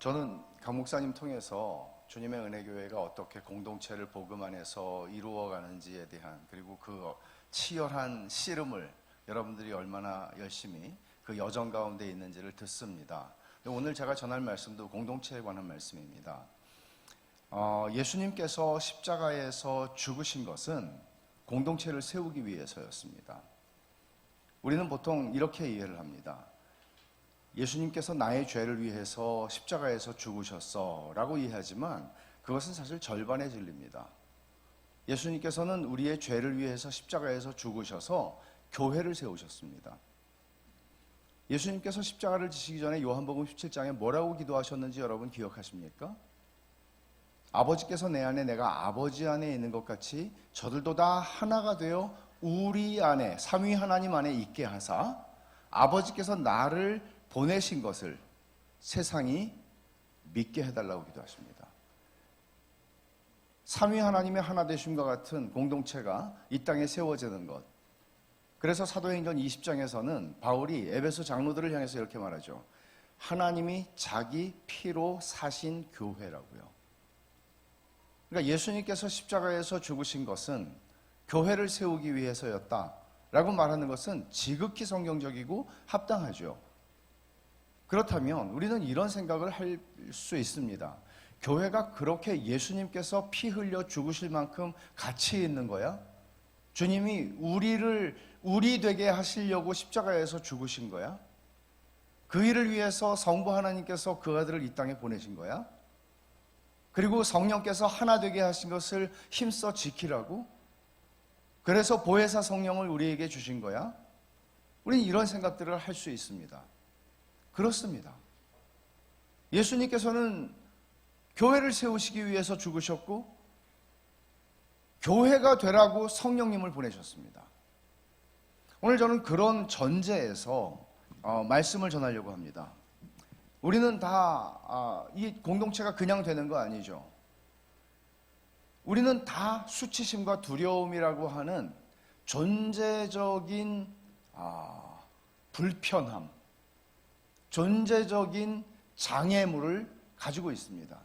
저는 강 목사님 통해서 주님의 은혜교회가 어떻게 공동체를 복음 안에서 이루어가는지에 대한, 그리고 그 치열한 씨름을 여러분들이 얼마나 열심히 그 여정 가운데 있는지를 듣습니다. 오늘 제가 전할 말씀도 공동체에 관한 말씀입니다. 예수님께서 십자가에서 죽으신 것은 공동체를 세우기 위해서였습니다. 우리는 보통 이렇게 이해를 합니다. 예수님께서 나의 죄를 위해서 십자가에서 죽으셨어 라고 이해하지만 그것은 사실 절반의 진리입니다. 예수님께서는 우리의 죄를 위해서 십자가에서 죽으셔서 교회를 세우셨습니다. 예수님께서 십자가를 지시기 전에 요한복음 17장에 뭐라고 기도하셨는지 여러분 기억하십니까? 아버지께서 내 안에 내가 아버지 안에 있는 것 같이 저들도 다 하나가 되어 우리 안에 삼위 하나님 안에 있게 하사 아버지께서 나를 보내신 것을 세상이 믿게 해달라고 기도하십니다. 삼위 하나님의 하나 되심과 같은 공동체가 이 땅에 세워지는 것. 그래서 사도행전 20장에서는 바울이 에베소 장로들을 향해서 이렇게 말하죠. 하나님이 자기 피로 사신 교회라고요. 그러니까 예수님께서 십자가에서 죽으신 것은 교회를 세우기 위해서였다라고 말하는 것은 지극히 성경적이고 합당하죠. 그렇다면 우리는 이런 생각을 할 수 있습니다. 교회가 그렇게 예수님께서 피 흘려 죽으실 만큼 가치 있는 거야? 주님이 우리 되게 하시려고 십자가에서 죽으신 거야? 그 일을 위해서 성부 하나님께서 그 아들을 이 땅에 보내신 거야? 그리고 성령께서 하나 되게 하신 것을 힘써 지키라고? 그래서 보혜사 성령을 우리에게 주신 거야? 우리는 이런 생각들을 할 수 있습니다. 그렇습니다. 예수님께서는 교회를 세우시기 위해서 죽으셨고 교회가 되라고 성령님을 보내셨습니다. 오늘 저는 그런 전제에서 말씀을 전하려고 합니다. 우리는 다 이 공동체가 그냥 되는 거 아니죠. 우리는 다 수치심과 두려움이라고 하는 존재적인 불편함, 존재적인 장애물을 가지고 있습니다.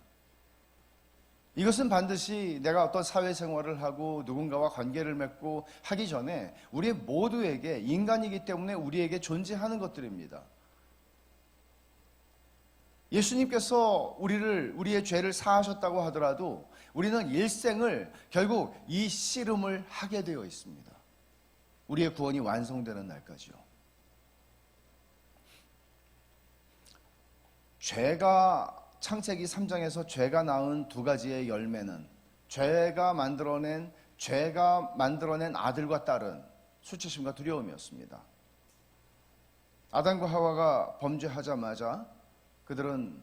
이것은 반드시 내가 어떤 사회생활을 하고 누군가와 관계를 맺고 하기 전에 우리 모두에게, 인간이기 때문에 우리에게 존재하는 것들입니다. 예수님께서 우리의 죄를 사하셨다고 하더라도 우리는 일생을 결국 이 씨름을 하게 되어 있습니다. 우리의 구원이 완성되는 날까지요. 창세기 3장에서 죄가 낳은 두 가지의 열매는 죄가 만들어낸 아들과 딸은 수치심과 두려움이었습니다. 아담과 하와가 범죄하자마자 그들은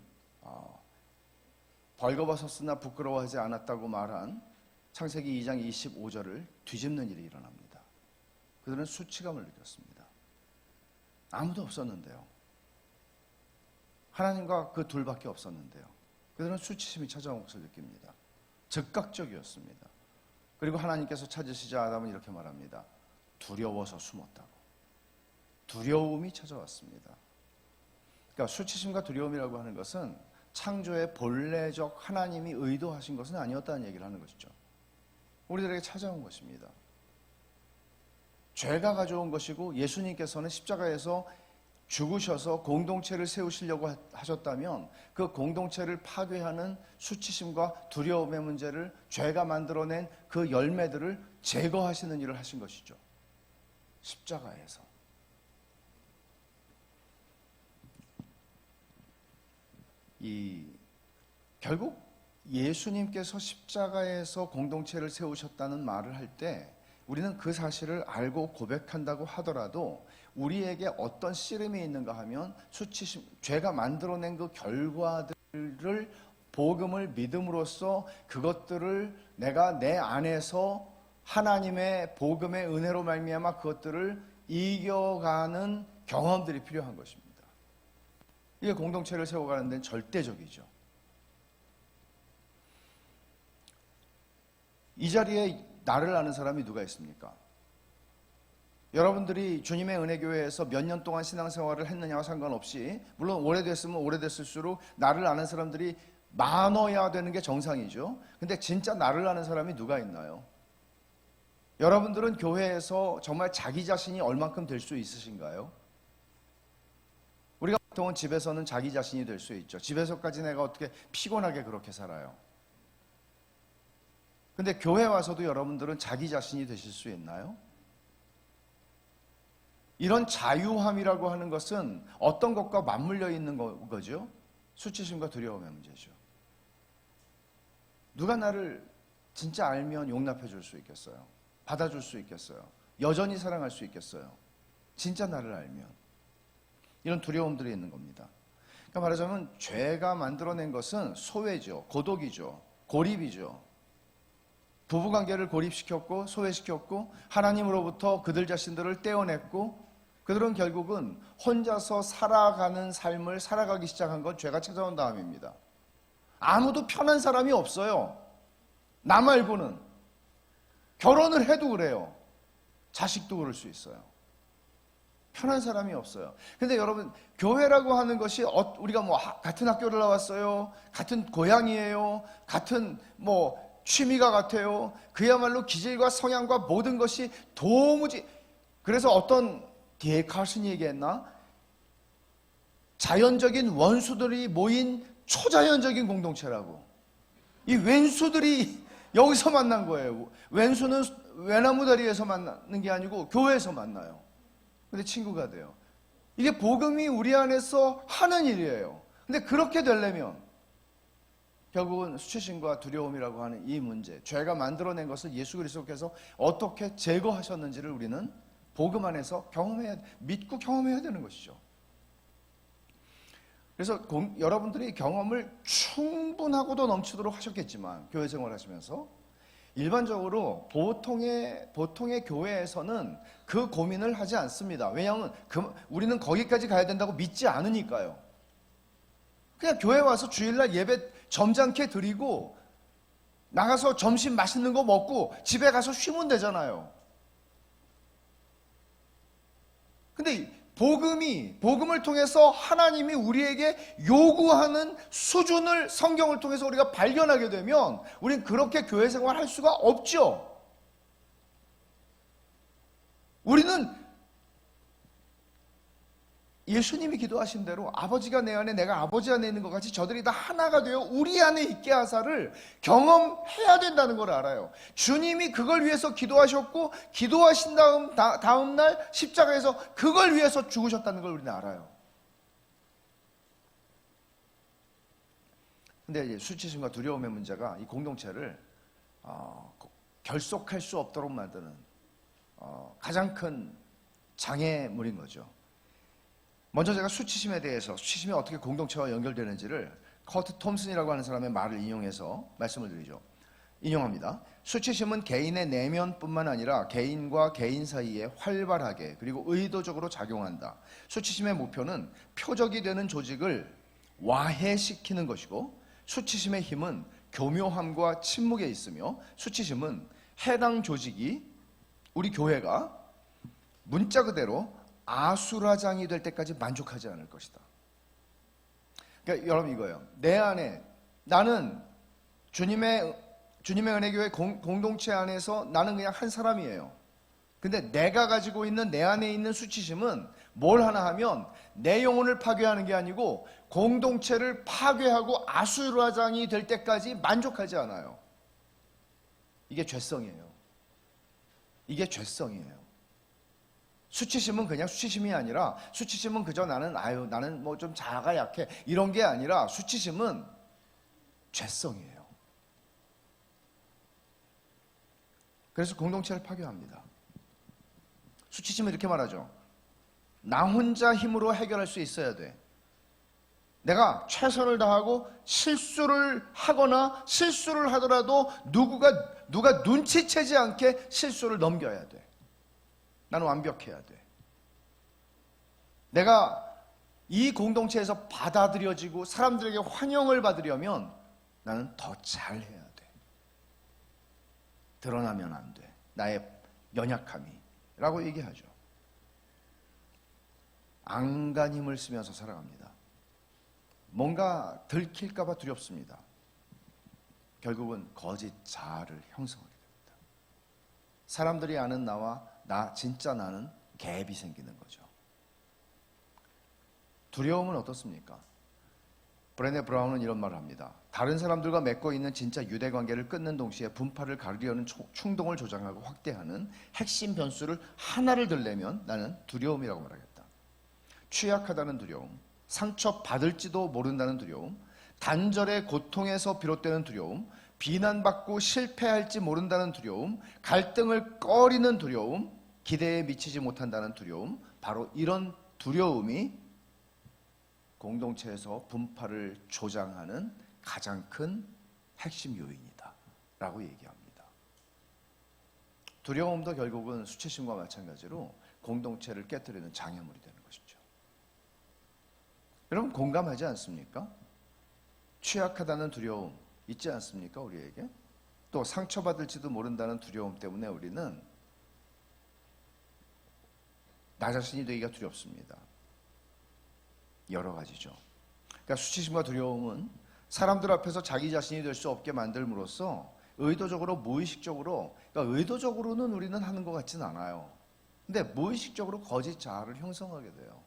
벌거벗었으나 부끄러워하지 않았다고 말한 창세기 2장 25절을 뒤집는 일이 일어납니다. 그들은 수치감을 느꼈습니다. 아무도 없었는데요. 하나님과 그 둘밖에 없었는데요. 그들은 수치심이 찾아온 것을 느낍니다. 즉각적이었습니다. 그리고 하나님께서 찾으시자 아담은 이렇게 말합니다. 두려워서 숨었다고. 두려움이 찾아왔습니다. 그러니까 수치심과 두려움이라고 하는 것은 창조의 본래적 하나님이 의도하신 것은 아니었다는 얘기를 하는 것이죠. 우리들에게 찾아온 것입니다. 죄가 가져온 것이고 예수님께서는 십자가에서 죽으셔서 공동체를 세우시려고 하셨다면 그 공동체를 파괴하는 수치심과 두려움의 문제를, 죄가 만들어낸 그 열매들을 제거하시는 일을 하신 것이죠. 십자가에서. 결국 예수님께서 십자가에서 공동체를 세우셨다는 말을 할 때 우리는 그 사실을 알고 고백한다고 하더라도 우리에게 어떤 씨름이 있는가 하면 수치심, 죄가 만들어낸 그 결과들을 복음을 믿음으로써 그것들을 내가 내 안에서 하나님의 복음의 은혜로 말미암아 그것들을 이겨가는 경험들이 필요한 것입니다. 이게 공동체를 세워가는 데는 절대적이죠. 이 자리에 나를 아는 사람이 누가 있습니까? 여러분들이 주님의 은혜교회에서 몇 년 동안 신앙생활을 했느냐와 상관없이, 물론 오래됐으면 오래됐을수록 나를 아는 사람들이 많아야 되는 게 정상이죠. 근데 진짜 나를 아는 사람이 누가 있나요? 여러분들은 교회에서 정말 자기 자신이 얼만큼 될 수 있으신가요? 우리가 보통은 집에서는 자기 자신이 될 수 있죠. 집에서까지 내가 어떻게 피곤하게 그렇게 살아요. 근데 교회 와서도 여러분들은 자기 자신이 되실 수 있나요? 이런 자유함이라고 하는 것은 어떤 것과 맞물려 있는 거죠? 수치심과 두려움의 문제죠. 누가 나를 진짜 알면 용납해 줄 수 있겠어요? 받아줄 수 있겠어요? 여전히 사랑할 수 있겠어요? 진짜 나를 알면. 이런 두려움들이 있는 겁니다. 그러니까 말하자면 죄가 만들어낸 것은 소외죠. 고독이죠. 고립이죠. 부부관계를 고립시켰고 소외시켰고 하나님으로부터 그들 자신들을 떼어냈고, 그들은 결국은 혼자서 살아가는 삶을 살아가기 시작한 건 죄가 찾아온 다음입니다. 아무도 편한 사람이 없어요. 나 말고는. 결혼을 해도 그래요. 자식도 그럴 수 있어요. 편한 사람이 없어요. 근데 여러분, 교회라고 하는 것이 우리가 뭐 같은 학교를 나왔어요, 같은 고향이에요, 같은 뭐 취미가 같아요. 그야말로 기질과 성향과 모든 것이 도무지. 그래서 어떤 D.A. 칼슨이 얘기했나? 자연적인 원수들이 모인 초자연적인 공동체라고. 이 왼수들이 여기서 만난 거예요. 왼수는 외나무다리에서 만나는 게 아니고 교회에서 만나요. 근데 친구가 돼요. 이게 복음이 우리 안에서 하는 일이에요. 근데 그렇게 되려면 결국은 수치심과 두려움이라고 하는 이 문제, 죄가 만들어낸 것을 예수 그리스도께서 어떻게 제거하셨는지를 우리는 복음 안에서 믿고 경험해야 되는 것이죠. 그래서 여러분들이 경험을 충분하고도 넘치도록 하셨겠지만, 교회 생활하시면서 일반적으로 보통의 교회에서는 그 고민을 하지 않습니다. 왜냐하면 우리는 거기까지 가야 된다고 믿지 않으니까요. 그냥 교회 와서 주일날 예배 점잖게 드리고 나가서 점심 맛있는 거 먹고 집에 가서 쉬면 되잖아요. 근데 복음을 통해서 하나님이 우리에게 요구하는 수준을 성경을 통해서 우리가 발견하게 되면 우린 그렇게 교회 생활할 수가 없죠. 우리는 예수님이 기도하신 대로 아버지가 내 안에 내가 아버지 안에 있는 것 같이 저들이 다 하나가 되어 우리 안에 있게 하사를 경험해야 된다는 걸 알아요. 주님이 그걸 위해서 기도하셨고, 기도하신 다음 날 십자가에서 그걸 위해서 죽으셨다는 걸 우리는 알아요. 근데 이제 수치심과 두려움의 문제가 이 공동체를 결속할 수 없도록 만드는 가장 큰 장애물인 거죠. 먼저 제가 수치심이 어떻게 공동체와 연결되는지를 커트 톰슨이라고 하는 사람의 말을 인용해서 말씀을 드리죠. 인용합니다. 수치심은 개인의 내면뿐만 아니라 개인과 개인 사이에 활발하게 그리고 의도적으로 작용한다. 수치심의 목표는 표적이 되는 조직을 와해시키는 것이고, 수치심의 힘은 교묘함과 침묵에 있으며, 수치심은 해당 조직이, 우리 교회가 문자 그대로 아수라장이 될 때까지 만족하지 않을 것이다. 그러니까 여러분 이거예요. 내 안에 나는 주님의 은혜교회 공동체 안에서 나는 그냥 한 사람이에요. 근데 내가 가지고 있는 내 안에 있는 수치심은 뭘 하나 하면 내 영혼을 파괴하는 게 아니고 공동체를 파괴하고 아수라장이 될 때까지 만족하지 않아요. 이게 죄성이에요. 이게 죄성이에요. 수치심은 그냥 수치심이 아니라, 수치심은 그저 나는 뭐 좀 자아가 약해 이런 게 아니라, 수치심은 죄성이에요. 그래서 공동체를 파괴합니다. 수치심은 이렇게 말하죠. 나 혼자 힘으로 해결할 수 있어야 돼. 내가 최선을 다하고 실수를 하거나 실수를 하더라도 누가 눈치채지 않게 실수를 넘겨야 돼. 나는 완벽해야 돼. 내가 이 공동체에서 받아들여지고 사람들에게 환영을 받으려면 나는 더 잘해야 돼. 드러나면 안 돼. 나의 연약함이 라고 얘기하죠. 안간 힘을 쓰면서 살아갑니다. 뭔가 들킬까 봐 두렵습니다. 결국은 거짓 자아를 형성하게 됩니다. 사람들이 아는 나와 진짜 나는 갭이 생기는 거죠. 두려움은 어떻습니까? 브레네 브라운은 이런 말을 합니다. 다른 사람들과 맺고 있는 진짜 유대 관계를 끊는 동시에 분파를 가르려는 충동을 조장하고 확대하는 핵심 변수를 하나를 들려면 나는 두려움이라고 말하겠다. 취약하다는 두려움, 상처받을지도 모른다는 두려움, 단절의 고통에서 비롯되는 두려움, 비난받고 실패할지 모른다는 두려움, 갈등을 꺼리는 두려움, 기대에 미치지 못한다는 두려움, 바로 이런 두려움이 공동체에서 분파를 조장하는 가장 큰 핵심 요인이다 라고 얘기합니다. 두려움도 결국은 수치심과 마찬가지로 공동체를 깨뜨리는 장애물이 되는 것이죠. 여러분 공감하지 않습니까? 취약하다는 두려움 있지 않습니까? 우리에게 또 상처받을지도 모른다는 두려움 때문에 우리는 나 자신이 되기가 두렵습니다. 여러 가지죠. 그러니까 수치심과 두려움은 사람들 앞에서 자기 자신이 될 수 없게 만들므로써 의도적으로 무의식적으로, 그러니까 의도적으로는 우리는 하는 것 같지는 않아요. 근데 무의식적으로 거짓 자아를 형성하게 돼요.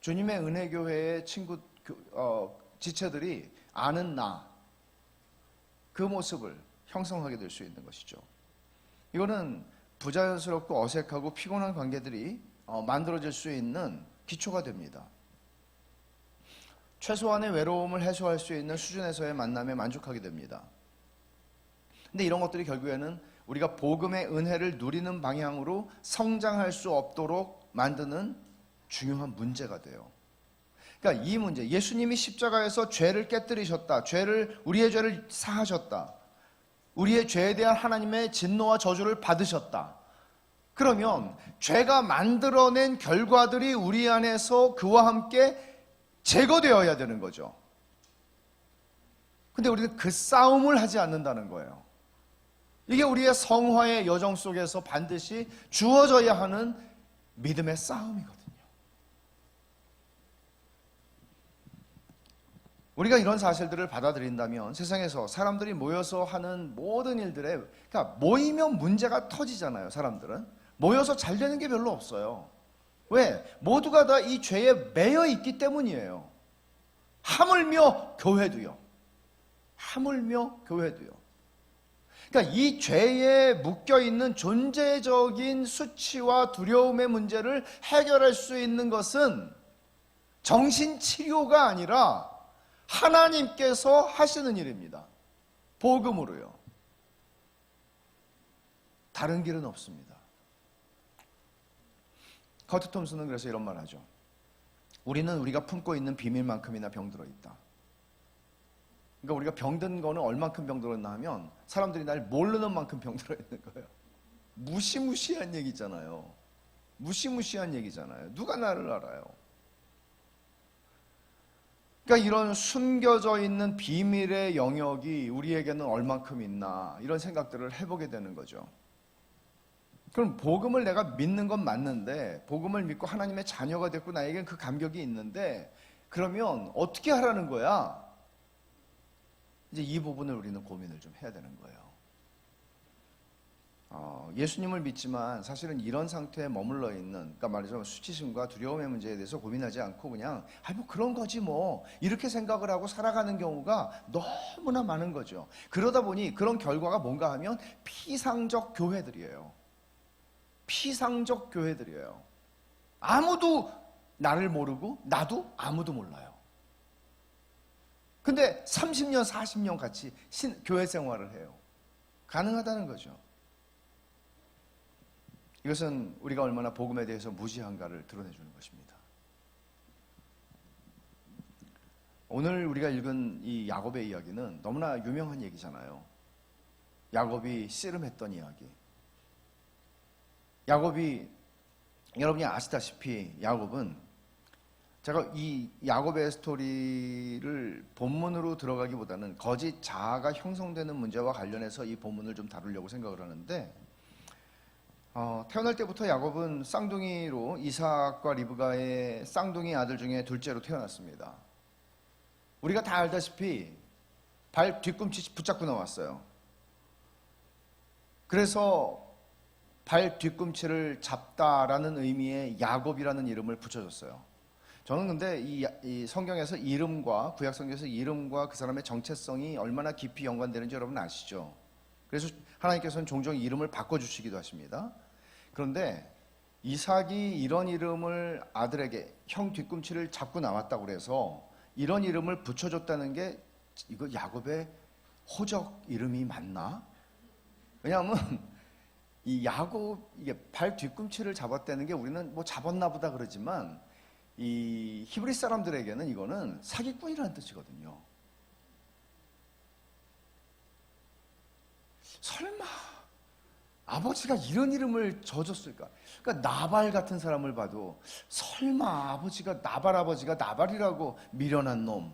주님의 은혜교회의 지체들이 아는 나, 그 모습을 형성하게 될 수 있는 것이죠. 이거는 부자연스럽고 어색하고 피곤한 관계들이 만들어질 수 있는 기초가 됩니다. 최소한의 외로움을 해소할 수 있는 수준에서의 만남에 만족하게 됩니다. 근데 이런 것들이 결국에는 우리가 복음의 은혜를 누리는 방향으로 성장할 수 없도록 만드는 중요한 문제가 돼요. 그러니까 이 문제, 예수님이 십자가에서 죄를 깨뜨리셨다. 우리의 죄를 사하셨다. 우리의 죄에 대한 하나님의 진노와 저주를 받으셨다. 그러면 죄가 만들어낸 결과들이 우리 안에서 그와 함께 제거되어야 되는 거죠. 근데 우리는 그 싸움을 하지 않는다는 거예요. 이게 우리의 성화의 여정 속에서 반드시 주어져야 하는 믿음의 싸움이거든요. 우리가 이런 사실들을 받아들인다면 세상에서 사람들이 모여서 하는 모든 일들에, 그러니까 모이면 문제가 터지잖아요. 사람들은 모여서 잘 되는 게 별로 없어요. 왜? 모두가 다 이 죄에 매여 있기 때문이에요. 하물며 교회도요. 하물며 교회도요. 그러니까 이 죄에 묶여있는 존재적인 수치와 두려움의 문제를 해결할 수 있는 것은 정신치료가 아니라 하나님께서 하시는 일입니다. 복음으로요. 다른 길은 없습니다. 커트 톰슨은 그래서 이런 말을 하죠. 우리는 우리가 품고 있는 비밀만큼이나 병들어 있다. 그러니까 우리가 병든 거는 얼만큼 병들었나 하면 사람들이 날 모르는 만큼 병들어 있는 거예요. 무시무시한 얘기잖아요. 무시무시한 얘기잖아요. 누가 나를 알아요? 그러니까 이런 숨겨져 있는 비밀의 영역이 우리에게는 얼만큼 있나 이런 생각들을 해보게 되는 거죠. 그럼 복음을 내가 믿는 건 맞는데, 복음을 믿고 하나님의 자녀가 됐고 나에겐 그 감격이 있는데, 그러면 어떻게 하라는 거야? 이제 이 부분을 우리는 고민을 좀 해야 되는 거예요. 예수님을 믿지만 사실은 이런 상태에 머물러 있는, 그러니까 말하자면 수치심과 두려움의 문제에 대해서 고민하지 않고 그냥 뭐 그런 거지 뭐 이렇게 생각을 하고 살아가는 경우가 너무나 많은 거죠. 그러다 보니 그런 결과가 뭔가 하면 피상적 교회들이에요. 피상적 교회들이에요. 아무도 나를 모르고 나도 아무도 몰라요. 근데 30년, 40년 같이 교회 생활을 해요. 가능하다는 거죠. 이것은 우리가 얼마나 복음에 대해서 무지한가를 드러내주는 것입니다. 오늘 우리가 읽은 이 야곱의 이야기는 너무나 유명한 얘기잖아요. 야곱이 씨름했던 이야기. 야곱이, 여러분이 아시다시피 야곱은, 제가 이 야곱의 스토리를 본문으로 들어가기보다는 거짓 자아가 형성되는 문제와 관련해서 이 본문을 좀 다루려고 생각을 하는데, 태어날 때부터 야곱은 쌍둥이로 이삭과 리브가의 쌍둥이 아들 중에 둘째로 태어났습니다. 우리가 다 알다시피 발 뒤꿈치 붙잡고 나왔어요. 그래서 발 뒤꿈치를 잡다라는 의미의 야곱이라는 이름을 붙여줬어요. 저는 근데 이 성경에서 이름과 구약 성경에서 이름과 그 사람의 정체성이 얼마나 깊이 연관되는지 여러분 아시죠? 그래서 하나님께서는 종종 이름을 바꿔주시기도 하십니다. 그런데 이삭이 이런 이름을 아들에게 형 뒤꿈치를 잡고 나왔다고 그래서 이런 이름을 붙여줬다는 게 이거 야곱의 호적 이름이 맞나? 왜냐하면 이 야곱 이게 발 뒤꿈치를 잡았다는 게 우리는 뭐 잡았나 보다 그러지만 이 히브리 사람들에게는 이거는 사기꾼이라는 뜻이거든요. 설마 아버지가 이런 이름을 져줬을까? 그러니까 나발 같은 사람을 봐도 설마 나발 아버지가 나발이라고 미련한 놈.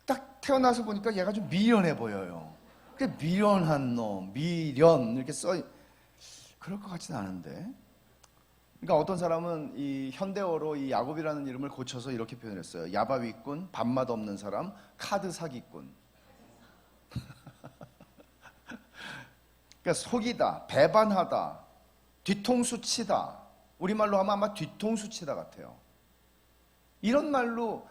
딱 태어나서 보니까 얘가 좀 미련해 보여요. 그 미련한 놈, 미련 이렇게 그럴 것 같지는 않은데. 그러니까 어떤 사람은 이 현대어로 이 야곱이라는 이름을 고쳐서 이렇게 표현했어요. 야바위꾼, 밥맛 없는 사람, 카드 사기꾼. 그러니까 속이다, 배반하다, 뒤통수 치다. 우리말로 하면 아마 뒤통수 치다 같아요. 이런 말로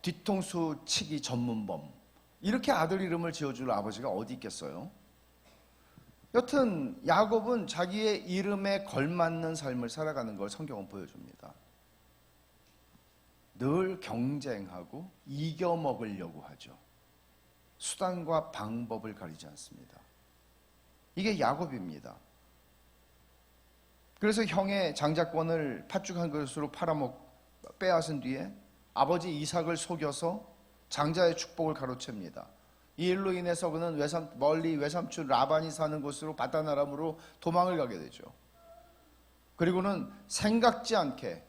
뒤통수 치기 전문범. 이렇게 아들 이름을 지어줄 아버지가 어디 있겠어요? 여튼 야곱은 자기의 이름에 걸맞는 삶을 살아가는 걸 성경은 보여줍니다. 늘 경쟁하고 이겨먹으려고 하죠. 수단과 방법을 가리지 않습니다. 이게 야곱입니다. 그래서 형의 장자권을 팥죽 한 그릇으로 빼앗은 뒤에 아버지 이삭을 속여서 장자의 축복을 가로챕니다. 이 일로 인해서 그는 멀리 외삼촌 라반이 사는 곳으로 바다나람으로 도망을 가게 되죠. 그리고는 생각지 않게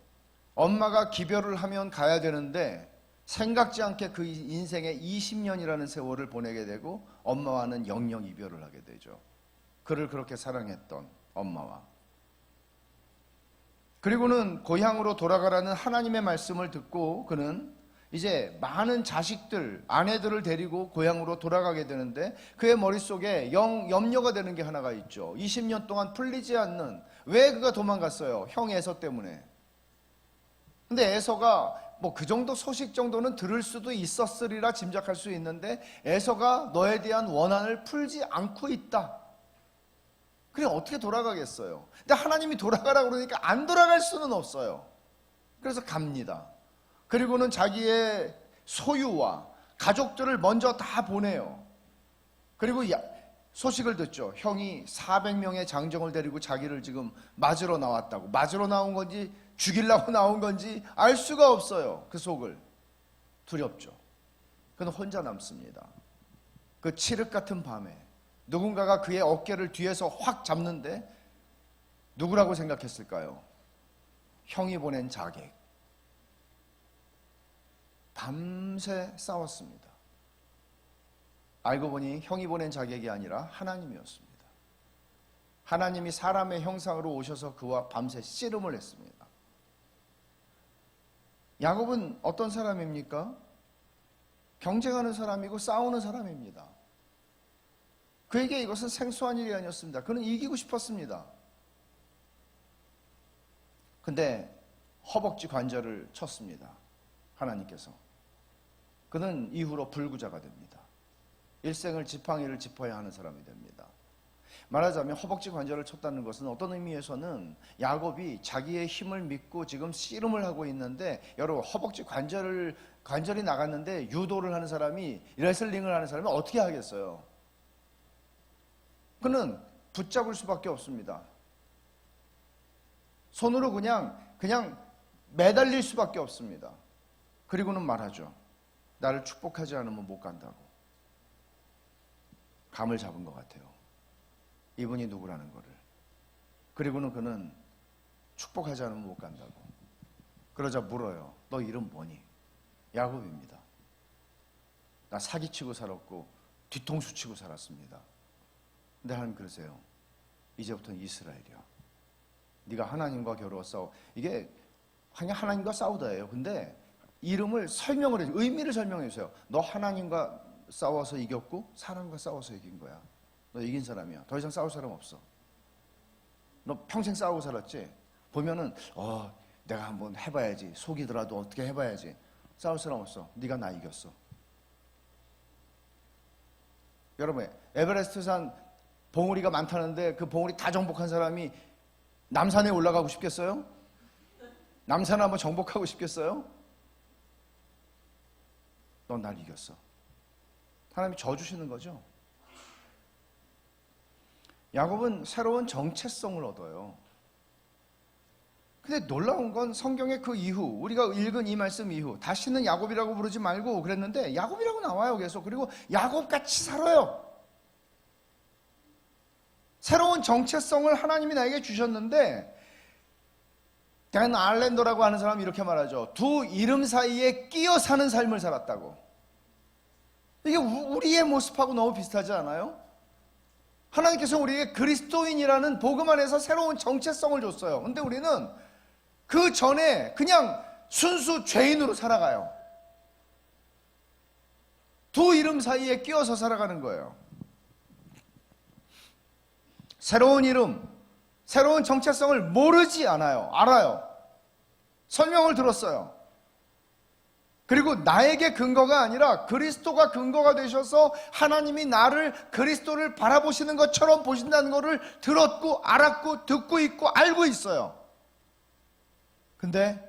엄마가 기별을 하면 가야 되는데 생각지 않게 그 인생의 20년이라는 세월을 보내게 되고 엄마와는 영영 이별을 하게 되죠. 그를 그렇게 사랑했던 엄마와. 그리고는 고향으로 돌아가라는 하나님의 말씀을 듣고 그는 이제 많은 자식들, 아내들을 데리고 고향으로 돌아가게 되는데 그의 머릿속에 염려가 되는 게 하나가 있죠. 20년 동안 풀리지 않는, 왜 그가 도망갔어요? 형 에서 때문에. 근데 에서가 뭐 그 정도 소식 정도는 들을 수도 있었으리라 짐작할 수 있는데 에서가 너에 대한 원한을 풀지 않고 있다. 그래 어떻게 돌아가겠어요? 근데 하나님이 돌아가라 그러니까 안 돌아갈 수는 없어요. 그래서 갑니다. 그리고는 자기의 소유와 가족들을 먼저 다 보내요. 그리고 소식을 듣죠. 형이 400명의 장정을 데리고 자기를 지금 맞으러 나왔다고. 맞으러 나온 건지 죽이려고 나온 건지 알 수가 없어요. 그 속을. 두렵죠. 그는 혼자 남습니다. 그 칠흑 같은 밤에 누군가가 그의 어깨를 뒤에서 확 잡는데 누구라고 생각했을까요? 형이 보낸 자객. 밤새 싸웠습니다. 알고 보니 형이 보낸 자객이 아니라 하나님이었습니다. 하나님이 사람의 형상으로 오셔서 그와 밤새 씨름을 했습니다. 야곱은 어떤 사람입니까? 경쟁하는 사람이고 싸우는 사람입니다. 그에게 이것은 생소한 일이 아니었습니다. 그는 이기고 싶었습니다. 근데 허벅지 관절을 쳤습니다. 하나님께서. 그는 이후로 불구자가 됩니다. 일생을 지팡이를 짚어야 하는 사람이 됩니다. 말하자면 허벅지 관절을 쳤다는 것은 어떤 의미에서는 야곱이 자기의 힘을 믿고 지금 씨름을 하고 있는데, 여러분 허벅지 관절이 나갔는데 유도를 하는 사람이, 레슬링을 하는 사람이 어떻게 하겠어요? 그는 붙잡을 수밖에 없습니다. 손으로 그냥 매달릴 수밖에 없습니다. 그리고는 말하죠. 나를 축복하지 않으면 못 간다고. 감을 잡은 것 같아요. 이분이 누구라는 거를. 그리고는 그는 축복하지 않으면 못 간다고. 그러자 물어요. 너 이름 뭐니? 야곱입니다. 나 사기치고 살았고 뒤통수 치고 살았습니다. 근데 하나님 그러세요. 이제부터는 이스라엘이야. 네가 하나님과 겨루어 싸워. 이게 그냥 하나님과 싸우다예요. 근데 이름을 설명을 해줘. 의미를 설명해 주세요. 너 하나님과 싸워서 이겼고 사람과 싸워서 이긴 거야. 너 이긴 사람이야. 더 이상 싸울 사람 없어. 너 평생 싸우고 살았지? 보면은 내가 한번 해봐야지. 속이더라도 어떻게 해봐야지. 싸울 사람 없어. 네가 나 이겼어. 여러분, 에베레스트산 봉우리가 많다는데 그 봉우리 다 정복한 사람이 남산에 올라가고 싶겠어요? 남산을 한번 정복하고 싶겠어요? 넌 날 이겼어. 하나님이 져 주시는 거죠. 야곱은 새로운 정체성을 얻어요. 근데 놀라운 건 성경의 그 이후, 우리가 읽은 이 말씀 이후 다시는 야곱이라고 부르지 말고 그랬는데 야곱이라고 나와요, 계속. 그리고 야곱같이 살아요. 새로운 정체성을 하나님이 나에게 주셨는데, 댄 알랜더라고 하는 사람이 이렇게 말하죠. 두 이름 사이에 끼어 사는 삶을 살았다고. 이게 우리의 모습하고 너무 비슷하지 않아요? 하나님께서 우리에게 그리스도인이라는 복음 안에서 새로운 정체성을 줬어요. 근데 우리는 그 전에 그냥 순수 죄인으로 살아가요. 두 이름 사이에 끼어서 살아가는 거예요. 새로운 이름, 새로운 정체성을 모르지 않아요. 알아요. 설명을 들었어요. 그리고 나에게 근거가 아니라 그리스도가 근거가 되셔서 하나님이 나를, 그리스도를 바라보시는 것처럼 보신다는 것을 들었고 알았고 듣고 있고 알고 있어요. 근데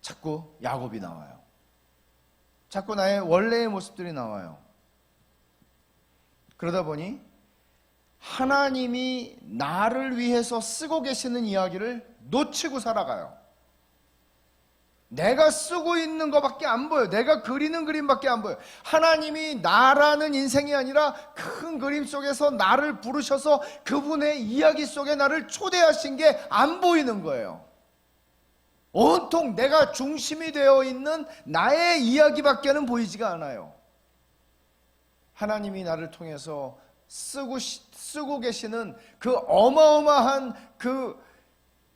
자꾸 야곱이 나와요. 자꾸 나의 원래의 모습들이 나와요. 그러다 보니 하나님이 나를 위해서 쓰고 계시는 이야기를 놓치고 살아가요. 내가 쓰고 있는 것밖에 안 보여요. 내가 그리는 그림밖에 안 보여요. 하나님이 나라는 인생이 아니라 큰 그림 속에서 나를 부르셔서 그분의 이야기 속에 나를 초대하신 게 안 보이는 거예요. 온통 내가 중심이 되어 있는 나의 이야기밖에는 보이지가 않아요. 하나님이 나를 통해서 쓰고 계시는 그 어마어마한 그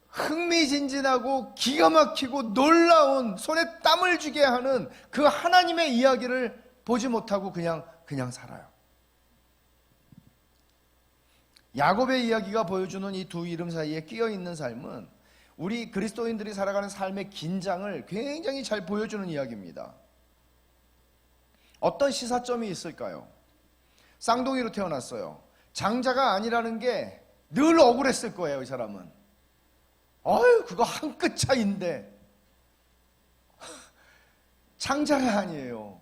흥미진진하고 기가 막히고 놀라운, 손에 땀을 쥐게 하는 그 하나님의 이야기를 보지 못하고 그냥 살아요. 야곱의 이야기가 보여주는 이 두 이름 사이에 끼어 있는 삶은 우리 그리스도인들이 살아가는 삶의 긴장을 굉장히 잘 보여주는 이야기입니다. 어떤 시사점이 있을까요? 쌍둥이로 태어났어요. 장자가 아니라는 게 늘 억울했을 거예요, 이 사람은. 그거 한 끗 차이인데 장자가 아니에요.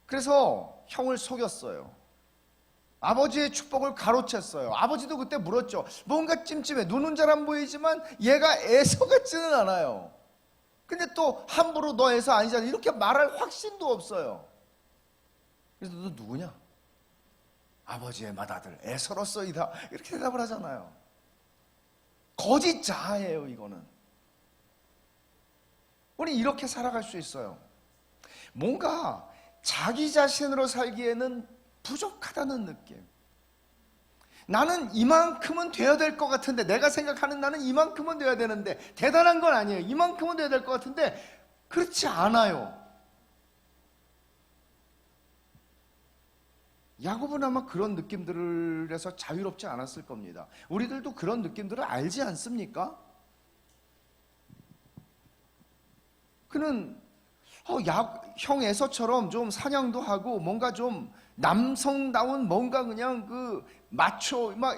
그래서 형을 속였어요. 아버지의 축복을 가로챘어요. 아버지도 그때 물었죠. 뭔가 찜찜해. 눈은 잘 안 보이지만 얘가 에서 같지는 않아요. 근데 또 함부로 너 에서 아니잖아 이렇게 말할 확신도 없어요. 그래서 너 누구냐? 아버지의 맏아들 에서로서이다 이렇게 대답을 하잖아요. 거짓 자아예요, 이거는. 우리 이렇게 살아갈 수 있어요. 뭔가 자기 자신으로 살기에는 부족하다는 느낌. 나는 이만큼은 돼야 될 것 같은데, 내가 생각하는 나는 이만큼은 돼야 되는데, 대단한 건 아니에요. 이만큼은 돼야 될 것 같은데 그렇지 않아요. 야곱은 아마 그런 느낌들에서 자유롭지 않았을 겁니다. 우리들도 그런 느낌들을 알지 않습니까? 그는 형 에서처럼 좀 사냥도 하고 뭔가 좀 남성다운 뭔가 그냥 그 마초 막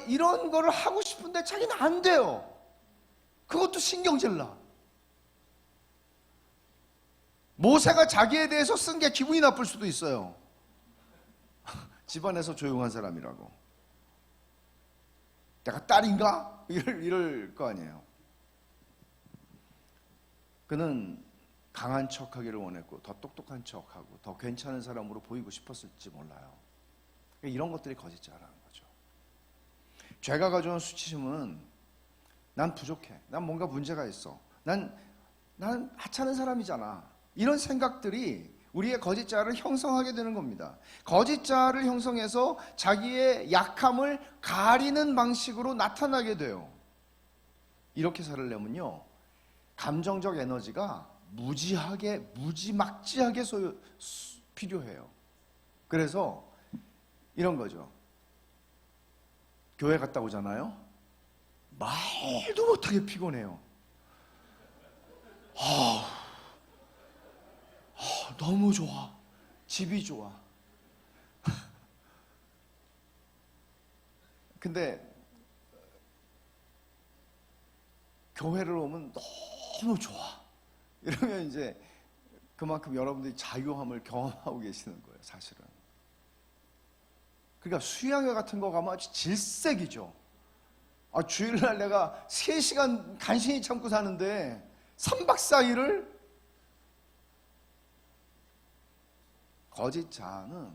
이런 거를 하고 싶은데 자기는 안 돼요. 그것도 신경질 나. 모세가 자기에 대해서 쓴 게 기분이 나쁠 수도 있어요. 집안에서 조용한 사람이라고. 내가 딸인가? 이럴 거 아니에요. 그는 강한 척하기를 원했고 더 똑똑한 척하고 더 괜찮은 사람으로 보이고 싶었을지 몰라요. 이런 것들이 거짓 자라는 거죠. 죄가 가져온 수치심은 난 부족해. 난 뭔가 문제가 있어. 난 하찮은 사람이잖아. 이런 생각들이 우리의 거짓 자아를 형성하게 되는 겁니다. 거짓 자아를 형성해서 자기의 약함을 가리는 방식으로 나타나게 돼요. 이렇게 살려면요, 감정적 에너지가 무지막지하게 필요해요. 그래서 이런 거죠. 교회 갔다 오잖아요. 말도 못하게 피곤해요. 너무 좋아. 집이 좋아. 근데 교회를 오면 너무 좋아. 이러면 이제 그만큼 여러분들이 자유함을 경험하고 계시는 거예요, 사실은. 그러니까 수양회 같은 거 가면 아주 질색이죠. 주일날 내가 3시간 간신히 참고 사는데 3박 4일을. 거짓 자아는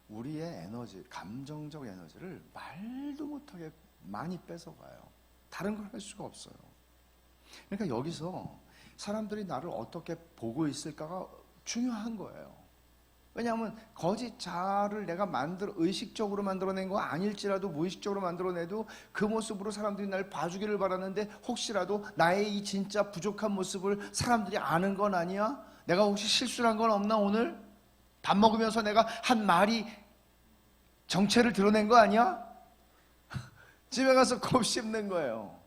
우리의 에너지, 감정적 에너지를 말도 못하게 많이 뺏어가요. 다른 걸 할 수가 없어요. 그러니까 여기서 사람들이 나를 어떻게 보고 있을까가 중요한 거예요. 왜냐하면 거짓 자아를 내가 의식적으로 만들어낸 거 아닐지라도 무의식적으로 만들어내도 그 모습으로 사람들이 날 봐주기를 바라는데, 혹시라도 나의 이 진짜 부족한 모습을 사람들이 아는 건 아니야? 내가 혹시 실수를 한 건 없나? 오늘 밥 먹으면서 내가 한 말이 정체를 드러낸 거 아니야? 집에 가서 곱씹는 거예요.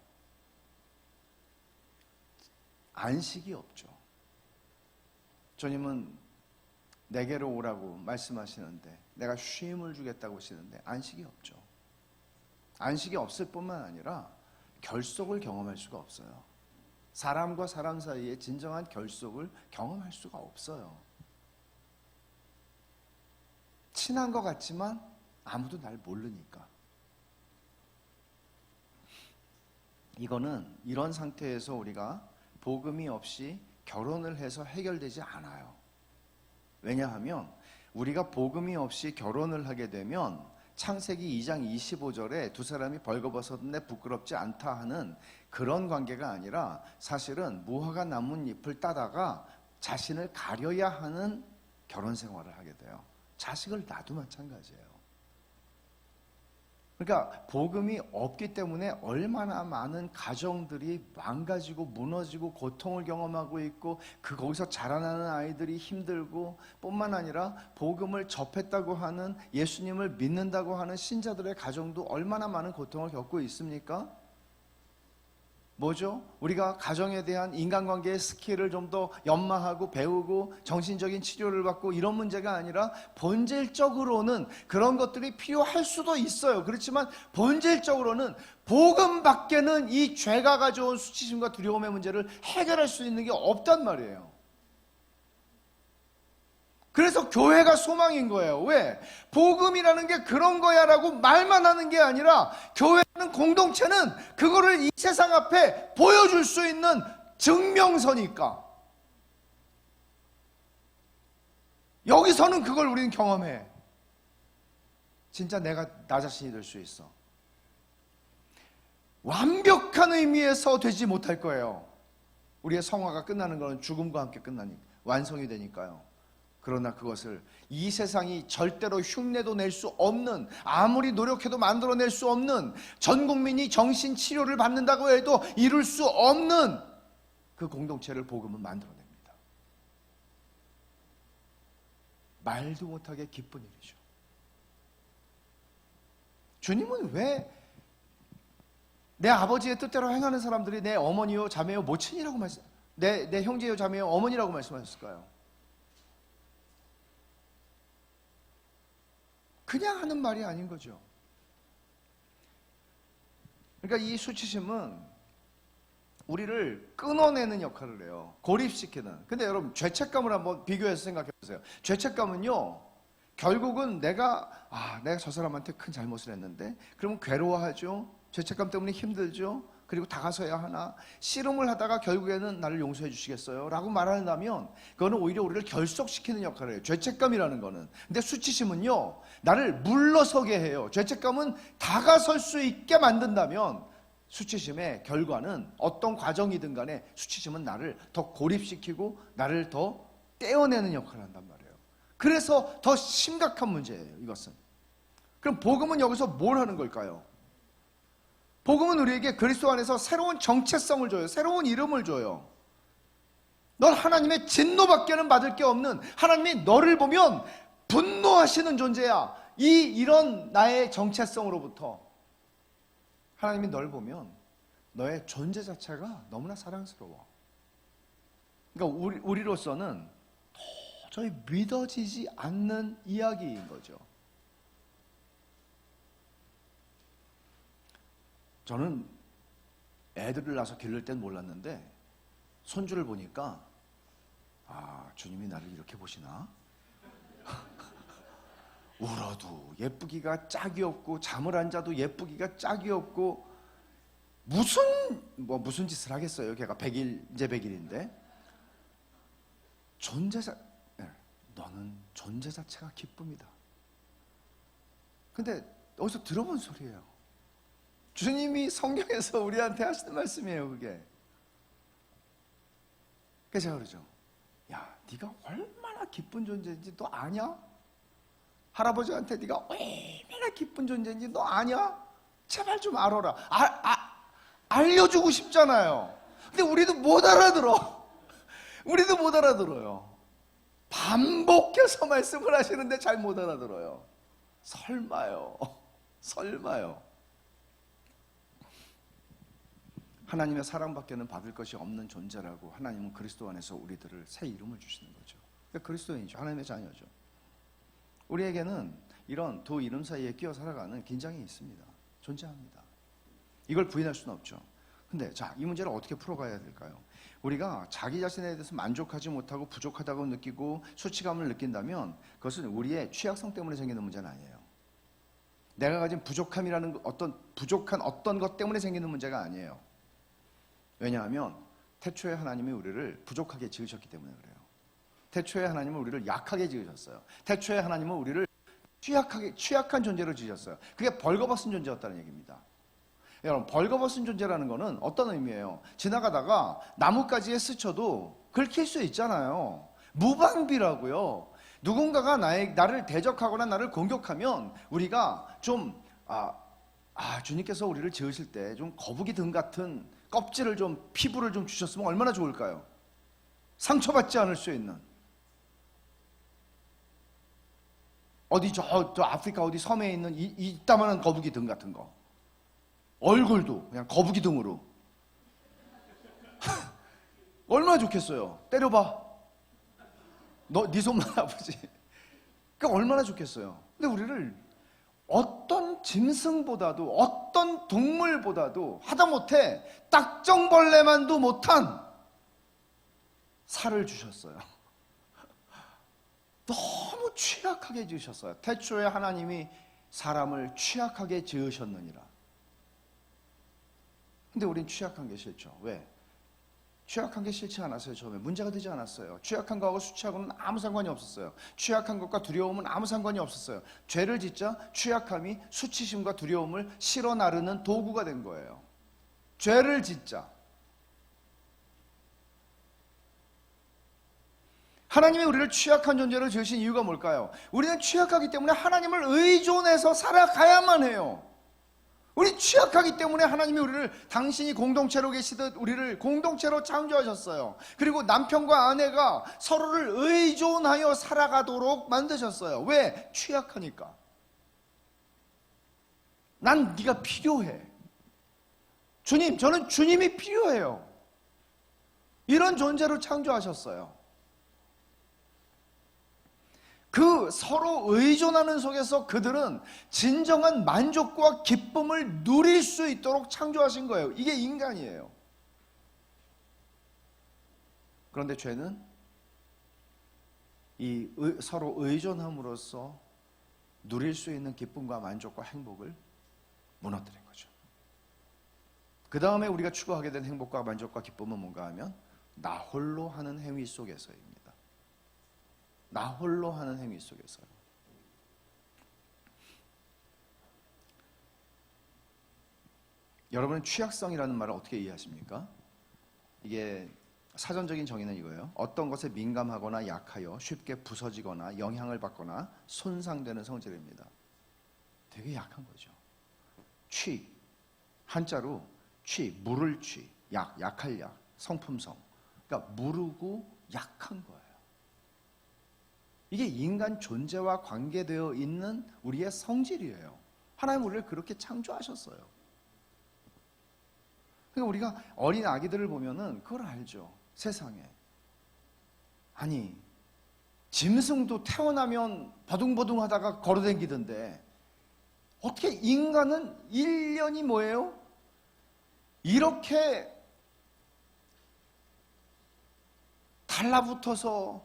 안식이 없죠. 주님은 내게로 오라고 말씀하시는데, 내가 쉼을 주겠다고 하시는데 안식이 없죠. 안식이 없을 뿐만 아니라 결속을 경험할 수가 없어요. 사람과 사람 사이에 진정한 결속을 경험할 수가 없어요. 친한 것 같지만 아무도 날 모르니까. 이런 상태에서 우리가 복음이 없이 결혼을 해서 해결되지 않아요. 왜냐하면 우리가 복음이 없이 결혼을 하게 되면 창세기 2장 25절에 두 사람이 벌거벗었는데 부끄럽지 않다 하는 그런 관계가 아니라, 사실은 무화과 나뭇잎을 따다가 자신을 가려야 하는 결혼 생활을 하게 돼요. 자식을 낳아도 마찬가지예요. 그러니까 복음이 없기 때문에 얼마나 많은 가정들이 망가지고 무너지고 고통을 경험하고 있고, 거기서 자라나는 아이들이 힘들고, 뿐만 아니라 복음을 접했다고 하는, 예수님을 믿는다고 하는 신자들의 가정도 얼마나 많은 고통을 겪고 있습니까? 뭐죠? 우리가 가정에 대한 인간관계의 스킬을 좀 더 연마하고 배우고 정신적인 치료를 받고 이런 문제가 아니라, 본질적으로는 그런 것들이 필요할 수도 있어요. 그렇지만 본질적으로는 복음 밖에는 이 죄가 가져온 수치심과 두려움의 문제를 해결할 수 있는 게 없단 말이에요. 그래서 교회가 소망인 거예요. 왜? 복음이라는 게 그런 거야 라고 말만 하는 게 아니라, 교회라는 공동체는 그거를 이 세상 앞에 보여줄 수 있는 증명서니까. 여기서는 그걸 우리는 경험해. 진짜 내가 나 자신이 될 수 있어. 완벽한 의미에서 되지 못할 거예요. 우리의 성화가 끝나는 것은 죽음과 함께 끝나니까, 완성이 되니까요. 그러나 그것을 이 세상이 절대로 흉내도 낼 수 없는, 아무리 노력해도 만들어낼 수 없는, 전 국민이 정신치료를 받는다고 해도 이룰 수 없는 그 공동체를 복음은 만들어냅니다. 말도 못하게 기쁜 일이죠. 주님은 왜 내 아버지의 뜻대로 행하는 사람들이 내 어머니요 자매요 모친이라고 내 형제요 자매요 어머니라고 말씀하셨을까요? 그냥 하는 말이 아닌 거죠. 그러니까 이 수치심은 우리를 끊어내는 역할을 해요. 고립시키는. 근데 여러분, 죄책감을 한번 비교해서 생각해 보세요. 죄책감은요, 결국은 내가 저 사람한테 큰 잘못을 했는데, 그러면 괴로워하죠. 죄책감 때문에 힘들죠. 그리고 다가서야 하나, 씨름을 하다가 결국에는 나를 용서해 주시겠어요? 라고 말한다면 그거는 오히려 우리를 결속시키는 역할을 해요. 죄책감이라는 거는. 근데 수치심은요, 나를 물러서게 해요. 죄책감은 다가설 수 있게 만든다면, 수치심의 결과는 어떤 과정이든 간에 수치심은 나를 더 고립시키고 나를 더 떼어내는 역할을 한단 말이에요. 그래서 더 심각한 문제예요, 이것은. 그럼 복음은 여기서 뭘 하는 걸까요? 복음은 우리에게 그리스도 안에서 새로운 정체성을 줘요. 새로운 이름을 줘요. 넌 하나님의 진노밖에는 받을 게 없는, 하나님이 너를 보면 분노하시는 존재야. 이런 나의 정체성으로부터 하나님이 널 보면 너의 존재 자체가 너무나 사랑스러워. 그러니까 우리로서는 도저히 믿어지지 않는 이야기인 거죠. 저는 애들을 낳아서 기를 땐 몰랐는데 손주를 보니까 주님이 나를 이렇게 보시나? 울어도 예쁘기가 짝이 없고 잠을 안 자도 예쁘기가 짝이 없고 무슨 짓을 하겠어요. 걔가 100일 이제 100일인데 너는 존재 자체가 기쁨이다. 근데 어디서 들어본 소리예요. 주님이 성경에서 우리한테 하시는 말씀이에요, 그게. 그래서 제가 그러죠. 야, 네가 얼마나 기쁜 존재인지 너 아냐? 할아버지한테 네가 얼마나 기쁜 존재인지 너 아냐? 제발 좀 알아라. 알려주고 싶잖아요. 근데 우리도 못 알아들어. 우리도 못 알아들어요. 반복해서 말씀을 하시는데 잘 못 알아들어요. 설마요. 설마요. 하나님의 사랑밖에는 받을 것이 없는 존재라고 하나님은 그리스도 안에서 우리들을 새 이름을 주시는 거죠. 그러니까 그리스도인이죠. 하나님의 자녀죠. 우리에게는 이런 두 이름 사이에 끼어 살아가는 긴장이 있습니다. 존재합니다. 이걸 부인할 수는 없죠. 근데 이 문제를 어떻게 풀어가야 될까요? 우리가 자기 자신에 대해서 만족하지 못하고 부족하다고 느끼고 수치감을 느낀다면 그것은 우리의 취약성 때문에 생기는 문제는 아니에요. 내가 가진 부족함이라는 부족한 어떤 것 때문에 생기는 문제가 아니에요. 왜냐하면 태초에 하나님이 우리를 부족하게 지으셨기 때문에 그래요. 태초에 하나님은 우리를 약하게 지으셨어요. 태초에 하나님은 우리를 취약한 존재로 지으셨어요. 그게 벌거벗은 존재였다는 얘기입니다. 여러분, 벌거벗은 존재라는 거는 어떤 의미예요? 지나가다가 나뭇가지에 스쳐도 긁힐 수 있잖아요. 무방비라고요. 누군가가 나를 대적하거나 나를 공격하면 우리가 좀 주님께서 우리를 지으실 때 좀 거북이 등 같은 껍질을 좀, 피부를 좀 주셨으면 얼마나 좋을까요? 상처받지 않을 수 있는. 어디 저 아프리카 어디 섬에 있는 이따만한 거북이 등 같은 거. 얼굴도 그냥 거북이 등으로. 얼마나 좋겠어요. 때려봐. 네 손만 아프지. 그러니까 얼마나 좋겠어요. 근데 우리를 어떤 짐승보다도 어떤 동물보다도 하다못해 딱정벌레만도 못한 살을 주셨어요. 너무 취약하게 지으셨어요. 태초에 하나님이 사람을 취약하게 지으셨느니라. 근데 우린 취약한 게 싫죠. 왜? 취약한 게 싫지 않았어요. 처음에 문제가 되지 않았어요. 취약한 거하고 수치하고는 아무 상관이 없었어요. 취약한 것과 두려움은 아무 상관이 없었어요. 죄를 짓자 취약함이 수치심과 두려움을 실어 나르는 도구가 된 거예요. 죄를 짓자. 하나님이 우리를 취약한 존재로 지으신 이유가 뭘까요? 우리는 취약하기 때문에 하나님을 의존해서 살아가야만 해요. 우리 취약하기 때문에 하나님이 우리를 당신이 공동체로 계시듯 우리를 공동체로 창조하셨어요. 그리고 남편과 아내가 서로를 의존하여 살아가도록 만드셨어요. 왜? 취약하니까. 난 네가 필요해. 주님, 저는 주님이 필요해요. 이런 존재로 창조하셨어요. 그 서로 의존하는 속에서 그들은 진정한 만족과 기쁨을 누릴 수 있도록 창조하신 거예요. 이게 인간이에요. 그런데 죄는 이 서로 의존함으로써 누릴 수 있는 기쁨과 만족과 행복을 무너뜨린 거죠. 그 다음에 우리가 추구하게 된 행복과 만족과 기쁨은 뭔가 하면 나 홀로 하는 행위 속에서입니다. 나 홀로 하는 행위 속에서요. 여러분은 취약성이라는 말을 어떻게 이해하십니까? 이게 사전적인 정의는 이거예요. 어떤 것에 민감하거나 약하여 쉽게 부서지거나 영향을 받거나 손상되는 성질입니다. 되게 약한 거죠. 취, 한자로 취, 물을 취, 약할 약, 성품성. 그러니까 무르고 약한 거예요. 이게 인간 존재와 관계되어 있는 우리의 성질이에요. 하나님 우리를 그렇게 창조하셨어요. 그러니까 우리가 어린 아기들을 보면은 그걸 알죠. 세상에. 아니, 짐승도 태어나면 버둥버둥 하다가 걸어다니던데 어떻게 인간은 1년이 뭐예요? 이렇게 달라붙어서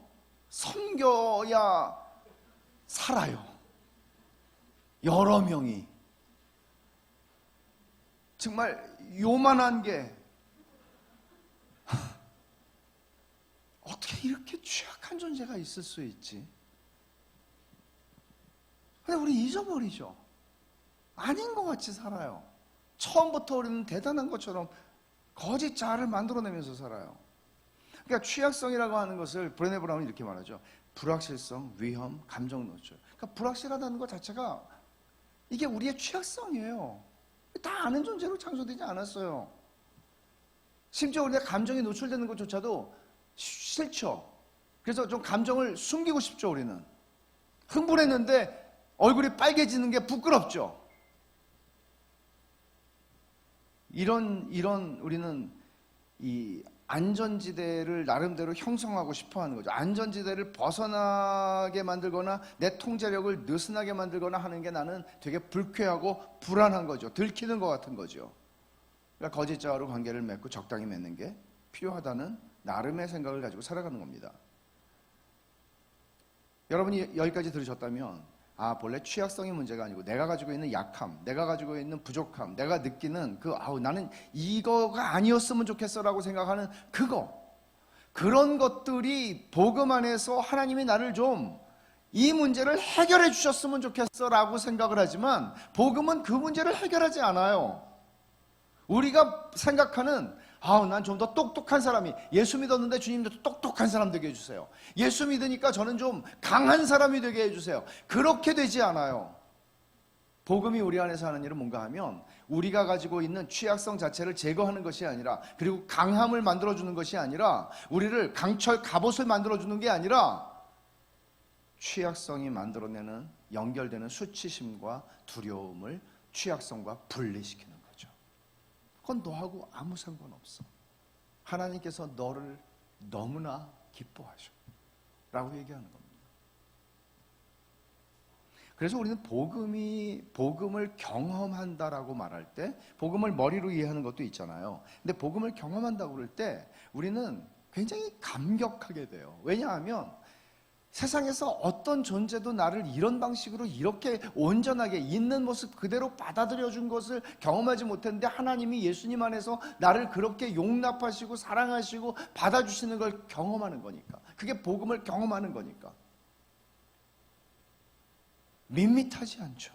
섬겨야 살아요. 여러 명이. 정말 요만한 게 어떻게 이렇게 취약한 존재가 있을 수 있지? 근데 우리 잊어버리죠. 아닌 것 같이 살아요. 처음부터 우리는 대단한 것처럼 거짓 자아를 만들어내면서 살아요. 그러니까 취약성이라고 하는 것을 브레네 브라운이 이렇게 말하죠. 불확실성, 위험, 감정 노출. 그러니까 불확실하다는 것 자체가 이게 우리의 취약성이에요. 다 아는 존재로 창조되지 않았어요. 심지어 우리가 감정이 노출되는 것조차도 싫죠. 그래서 좀 감정을 숨기고 싶죠. 우리는 흥분했는데 얼굴이 빨개지는 게 부끄럽죠. 이런 우리는 이 안전지대를 나름대로 형성하고 싶어하는 거죠. 안전지대를 벗어나게 만들거나 내 통제력을 느슨하게 만들거나 하는 게 나는 되게 불쾌하고 불안한 거죠. 들키는 것 같은 거죠. 그러니까 거짓자와로 관계를 맺고 적당히 맺는 게 필요하다는 나름의 생각을 가지고 살아가는 겁니다. 여러분이 여기까지 들으셨다면 본래 취약성이 문제가 아니고 내가 가지고 있는 약함, 내가 가지고 있는 부족함, 내가 느끼는 나는 이거가 아니었으면 좋겠어라고 생각하는 그런 것들이 복음 안에서 하나님이 나를 좀 이 문제를 해결해 주셨으면 좋겠어라고 생각을 하지만 복음은 그 문제를 해결하지 않아요. 우리가 생각하는 난 좀 더 똑똑한 사람이, 예수 믿었는데 주님도 똑똑한 사람 되게 해주세요. 예수 믿으니까 저는 좀 강한 사람이 되게 해주세요. 그렇게 되지 않아요. 복음이 우리 안에서 하는 일은 뭔가 하면 우리가 가지고 있는 취약성 자체를 제거하는 것이 아니라, 그리고 강함을 만들어주는 것이 아니라, 우리를 강철 갑옷을 만들어주는 게 아니라 취약성이 만들어내는 연결되는 수치심과 두려움을 취약성과 분리시키는 거죠. 그건 너하고 아무 상관없어. 하나님께서 너를 너무나 기뻐하셔 라고 얘기하는 겁니다. 그래서 우리는 복음을 경험한다라고 말할 때, 복음을 머리로 이해하는 것도 있잖아요. 근데 복음을 경험한다고 그럴 때 우리는 굉장히 감격하게 돼요. 왜냐하면 세상에서 어떤 존재도 나를 이런 방식으로 이렇게 온전하게 있는 모습 그대로 받아들여 준 것을 경험하지 못했는데, 하나님이 예수님 안에서 나를 그렇게 용납하시고 사랑하시고 받아주시는 걸 경험하는 거니까. 그게 복음을 경험하는 거니까. 밋밋하지 않죠.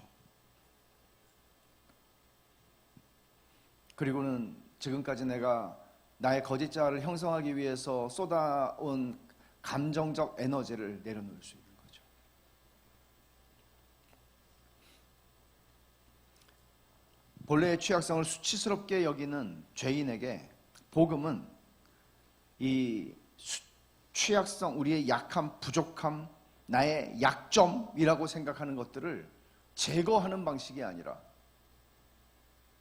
그리고는 지금까지 내가 나의 거짓 자아를 형성하기 위해서 쏟아온 감정적 에너지를 내려놓을 수 있는 거죠. 본래의 취약성을 수치스럽게 여기는 죄인에게 복음은 이 취약성, 우리의 약함, 부족함, 나의 약점이라고 생각하는 것들을 제거하는 방식이 아니라,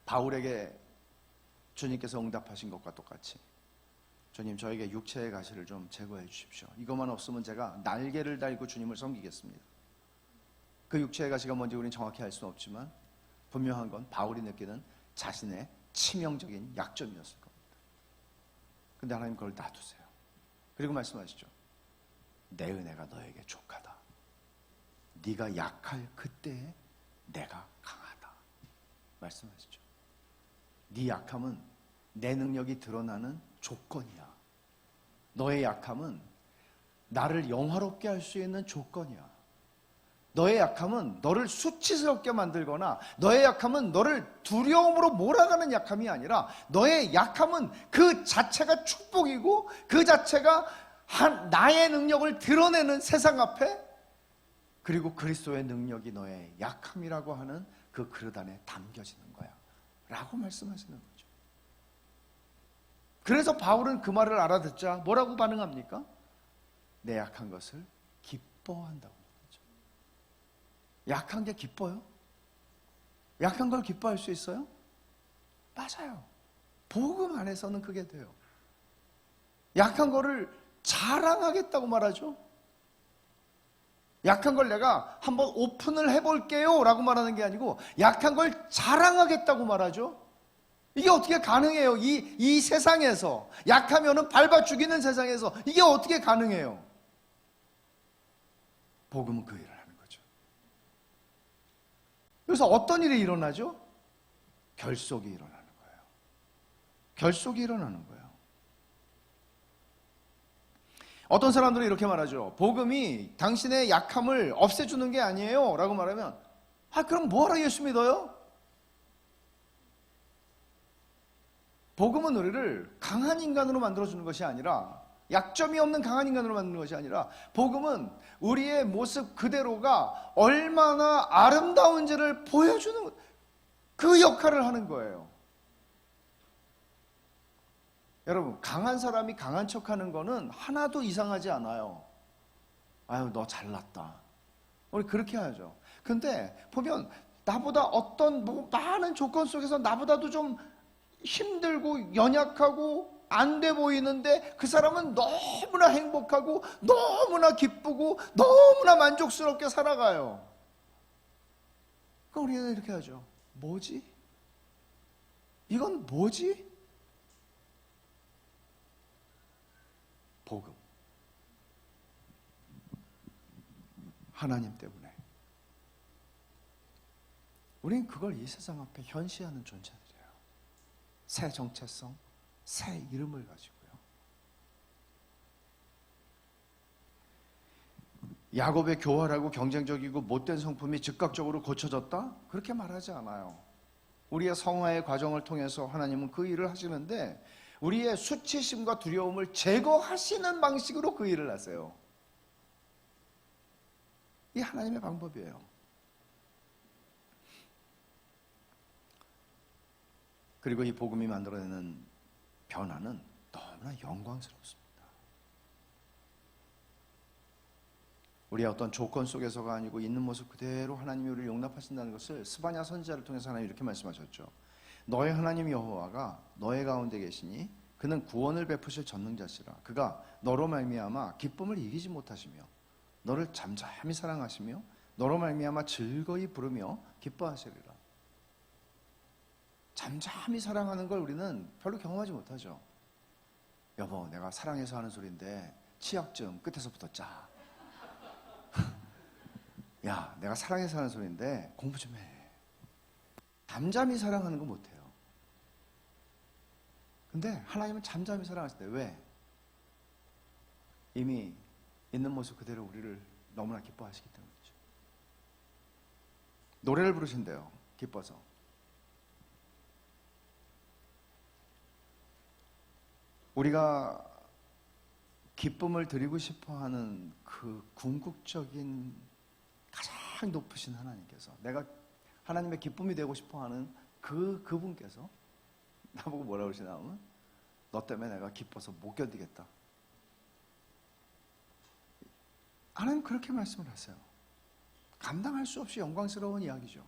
바울에게 주님께서 응답하신 것과 똑같이 주님, 저에게 육체의 가시를 좀 제거해 주십시오. 이것만 없으면 제가 날개를 달고 주님을 섬기겠습니다. 그 육체의 가시가 뭔지 우리는 정확히 알 수는 없지만 분명한 건 바울이 느끼는 자신의 치명적인 약점이었을 겁니다. 근데 하나님 그걸 놔두세요. 그리고 말씀하시죠. 내 은혜가 너에게 족하다. 네가 약할 그때에 내가 강하다. 말씀하시죠. 네 약함은 내 능력이 드러나는 조건이야. 너의 약함은 나를 영화롭게 할 수 있는 조건이야. 너의 약함은 너를 수치스럽게 만들거나 너의 약함은 너를 두려움으로 몰아가는 약함이 아니라 너의 약함은 그 자체가 축복이고 그 자체가 나의 능력을 드러내는 세상 앞에, 그리고 그리스도의 능력이 너의 약함이라고 하는 그 그릇 안에 담겨지는 거야 라고 말씀하시는 거죠. 그래서 바울은 그 말을 알아듣자 뭐라고 반응합니까? 내 약한 것을 기뻐한다고 하죠. 약한 게 기뻐요? 약한 걸 기뻐할 수 있어요? 맞아요. 복음 안에서는 그게 돼요. 약한 거를 자랑하겠다고 말하죠. 약한 걸 내가 한번 오픈을 해볼게요 라고 말하는 게 아니고 약한 걸 자랑하겠다고 말하죠. 이게 어떻게 가능해요? 이 세상에서, 약하면은 밟아 죽이는 세상에서 이게 어떻게 가능해요? 복음은 그 일을 하는 거죠. 그래서 어떤 일이 일어나죠? 결속이 일어나는 거예요. 결속이 일어나는 거예요. 어떤 사람들은 이렇게 말하죠. 복음이 당신의 약함을 없애주는 게 아니에요 라고 말하면, 그럼 뭐하러 예수 믿어요? 복음은 우리를 강한 인간으로 만들어주는 것이 아니라, 약점이 없는 강한 인간으로 만드는 것이 아니라, 복음은 우리의 모습 그대로가 얼마나 아름다운지를 보여주는 그 역할을 하는 거예요. 여러분, 강한 사람이 강한 척하는 거는 하나도 이상하지 않아요. 아유, 너 잘났다. 우리 그렇게 하죠. 근데 보면 나보다 어떤 많은 조건 속에서 나보다도 좀 힘들고 연약하고 안 돼 보이는데 그 사람은 너무나 행복하고 너무나 기쁘고 너무나 만족스럽게 살아가요. 그럼 우리는 이렇게 하죠. 뭐지? 이건 뭐지? 복음. 하나님 때문에. 우린 그걸 이 세상 앞에 현시하는 존재들이에요. 새 정체성, 새 이름을 가지고요. 야곱의 교활하고 경쟁적이고 못된 성품이 즉각적으로 고쳐졌다? 그렇게 말하지 않아요. 우리의 성화의 과정을 통해서 하나님은 그 일을 하시는데 우리의 수치심과 두려움을 제거하시는 방식으로 그 일을 하세요. 이 하나님의 방법이에요. 그리고 이 복음이 만들어내는 변화는 너무나 영광스럽습니다. 우리의 어떤 조건 속에서가 아니고 있는 모습 그대로 하나님이 우리를 용납하신다는 것을 스바냐 선지자를 통해서 하나님이 이렇게 말씀하셨죠. 너의 하나님 여호와가 너의 가운데 계시니 그는 구원을 베푸실 전능자시라. 그가 너로 말미암아 기쁨을 이기지 못하시며 너를 잠잠히 사랑하시며 너로 말미암아 즐거이 부르며 기뻐하시리라. 잠잠히 사랑하는 걸 우리는 별로 경험하지 못하죠. 여보, 내가 사랑해서 하는 소리인데 치약 좀 끝에서부터 짜. 야, 내가 사랑해서 하는 소리인데 공부 좀 해. 잠잠히 사랑하는 거 못해요. 근데 하나님은 잠잠히 사랑하실 때 왜? 이미 있는 모습 그대로 우리를 너무나 기뻐하시기 때문이죠. 노래를 부르신대요. 기뻐서. 우리가 기쁨을 드리고 싶어하는 그 궁극적인 가장 높으신 하나님께서, 내가 하나님의 기쁨이 되고 싶어하는 그분께서 나보고 뭐라고 그러시냐면, 너 때문에 내가 기뻐서 못 견디겠다. 하나님 그렇게 말씀을 하세요. 감당할 수 없이 영광스러운 이야기죠.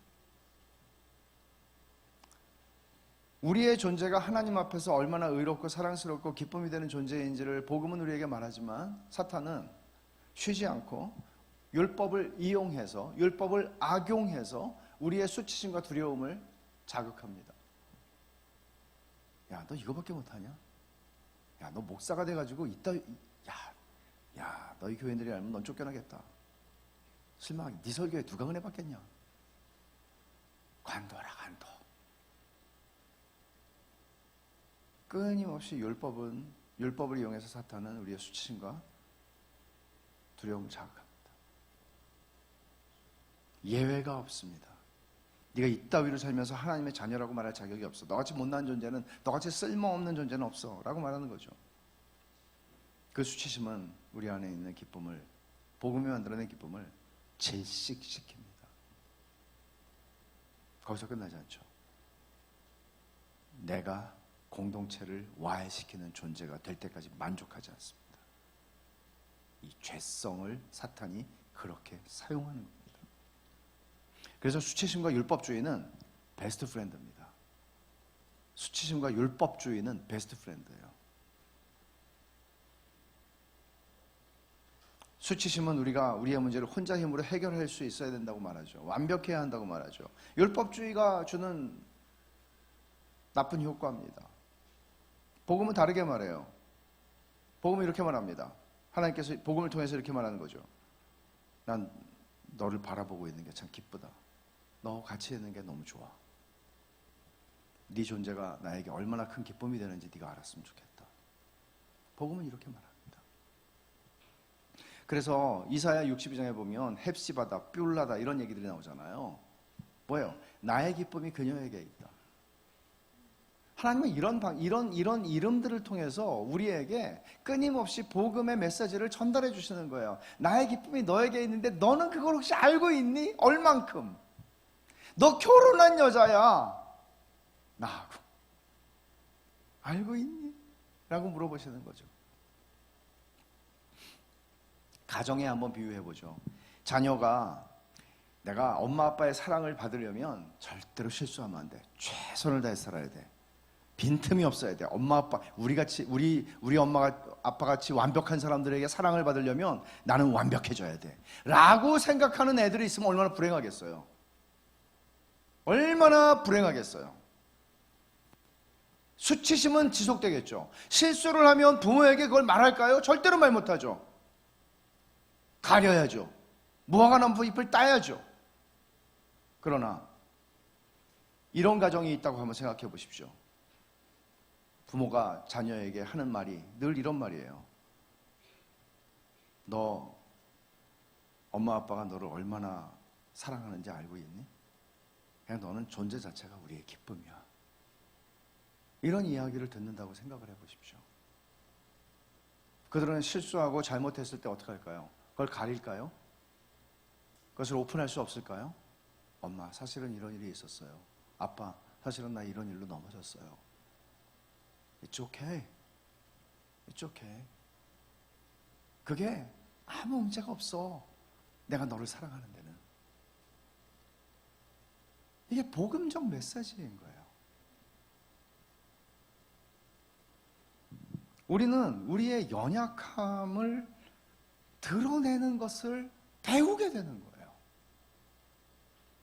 우리의 존재가 하나님 앞에서 얼마나 의롭고 사랑스럽고 기쁨이 되는 존재인지를 복음은 우리에게 말하지만 사탄은 쉬지 않고 율법을 이용해서, 율법을 악용해서 우리의 수치심과 두려움을 자극합니다. 야, 너 이거밖에 못하냐? 야, 너 목사가 돼가지고 너희 교인들이 알면 넌 쫓겨나겠다. 실망하게. 네 설교에 누가 은혜 받겠냐? 관둬라, 관둬. 끊임없이 율법을 이용해서 사탄은 우리의 수치심과 두려움을 자극합니다. 예외가 없습니다. 네가 이따위로 살면서 하나님의 자녀라고 말할 자격이 없어. 너같이 못난 존재는, 너같이 쓸모없는 존재는 없어 라고 말하는 거죠. 그 수치심은 우리 안에 있는 기쁨을, 복음이 만들어낸 기쁨을 질식시킵니다. 거기서 끝나지 않죠. 내가 공동체를 와해시키는 존재가 될 때까지 만족하지 않습니다. 이 죄성을 사탄이 그렇게 사용하는 겁니다. 그래서 수치심과 율법주의는 베스트 프렌드입니다. 수치심과 율법주의는 베스트 프렌드예요. 수치심은 우리가 우리의 문제를 혼자 힘으로 해결할 수 있어야 된다고 말하죠. 완벽해야 한다고 말하죠. 율법주의가 주는 나쁜 효과입니다. 복음은 다르게 말해요. 복음은 이렇게 말합니다. 하나님께서 복음을 통해서 이렇게 말하는 거죠. 난 너를 바라보고 있는 게 참 기쁘다. 너 같이 있는 게 너무 좋아. 네 존재가 나에게 얼마나 큰 기쁨이 되는지 네가 알았으면 좋겠다. 복음은 이렇게 말합니다. 그래서 이사야 62장에 보면 헵시바다, 뷸라다 이런 얘기들이 나오잖아요. 뭐예요? 나의 기쁨이 그녀에게 있다. 하나님은 이런 이름들을 통해서 우리에게 끊임없이 복음의 메시지를 전달해 주시는 거예요. 나의 기쁨이 너에게 있는데 너는 그걸 혹시 알고 있니? 얼만큼? 너 결혼한 여자야. 나하고 알고 있니? 라고 물어보시는 거죠. 가정에 한번 비유해 보죠. 자녀가 내가 엄마 아빠의 사랑을 받으려면 절대로 실수하면 안 돼. 최선을 다해 살아야 돼. 빈틈이 없어야 돼. 엄마 아빠 우리 엄마가 아빠 같이 완벽한 사람들에게 사랑을 받으려면 나는 완벽해져야 돼. 라고 생각하는 애들이 있으면 얼마나 불행하겠어요. 얼마나 불행하겠어요. 수치심은 지속되겠죠. 실수를 하면 부모에게 그걸 말할까요? 절대로 말 못하죠. 가려야죠. 무화과 나무 잎을 따야죠. 그러나 이런 가정이 있다고 한번 생각해 보십시오. 부모가 자녀에게 하는 말이 늘 이런 말이에요. 너 엄마 아빠가 너를 얼마나 사랑하는지 알고 있니? 그냥 너는 존재 자체가 우리의 기쁨이야. 이런 이야기를 듣는다고 생각을 해보십시오. 그들은 실수하고 잘못했을 때 어떻게 할까요? 그걸 가릴까요? 그것을 오픈할 수 없을까요? 엄마, 사실은 이런 일이 있었어요. 아빠, 사실은 나 이런 일로 넘어졌어요. It's okay. It's okay. 그게 아무 문제가 없어. 내가 너를 사랑하는 데는. 이게 복음적 메시지인 거예요. 우리는 우리의 연약함을 드러내는 것을 배우게 되는 거예요.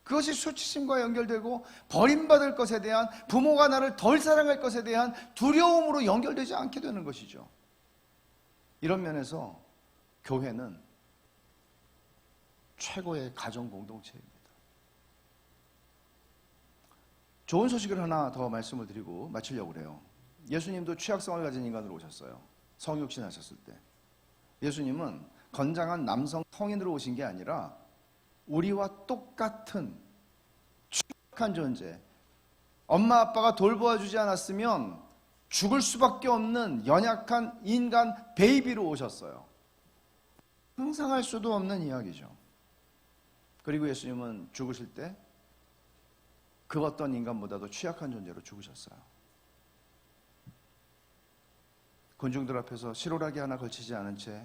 그것이 수치심과 연결되고 버림받을 것에 대한, 부모가 나를 덜 사랑할 것에 대한 두려움으로 연결되지 않게 되는 것이죠. 이런 면에서 교회는 최고의 가정 공동체입니다. 좋은 소식을 하나 더 말씀을 드리고 마치려고 그래요. 예수님도 취약성을 가진 인간으로 오셨어요. 성육신 하셨을 때. 예수님은 건장한 남성 성인으로 오신 게 아니라 우리와 똑같은 취약한 존재, 엄마 아빠가 돌보아주지 않았으면 죽을 수밖에 없는 연약한 인간 베이비로 오셨어요. 상상할 수도 없는 이야기죠. 그리고 예수님은 죽으실 때 그 어떤 인간보다도 취약한 존재로 죽으셨어요. 군중들 앞에서 실오라기 하나 걸치지 않은 채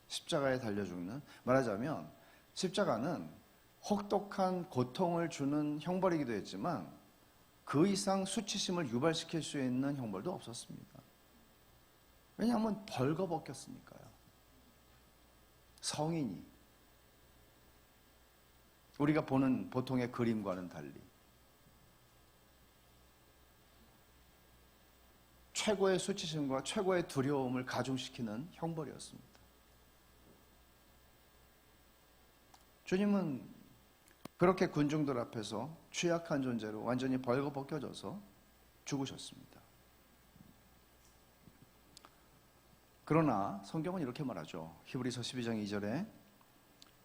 십자가에 달려 죽는, 말하자면 십자가는 혹독한 고통을 주는 형벌이기도 했지만 그 이상 수치심을 유발시킬 수 있는 형벌도 없었습니다. 왜냐하면 벌거벗겼으니까요. 성인이 우리가 보는 보통의 그림과는 달리 최고의 수치심과 최고의 두려움을 가중시키는 형벌이었습니다. 주님은 그렇게 군중들 앞에서 취약한 존재로 완전히 벌거벗겨져서 죽으셨습니다. 그러나 성경은 이렇게 말하죠. 히브리서 12장 2절에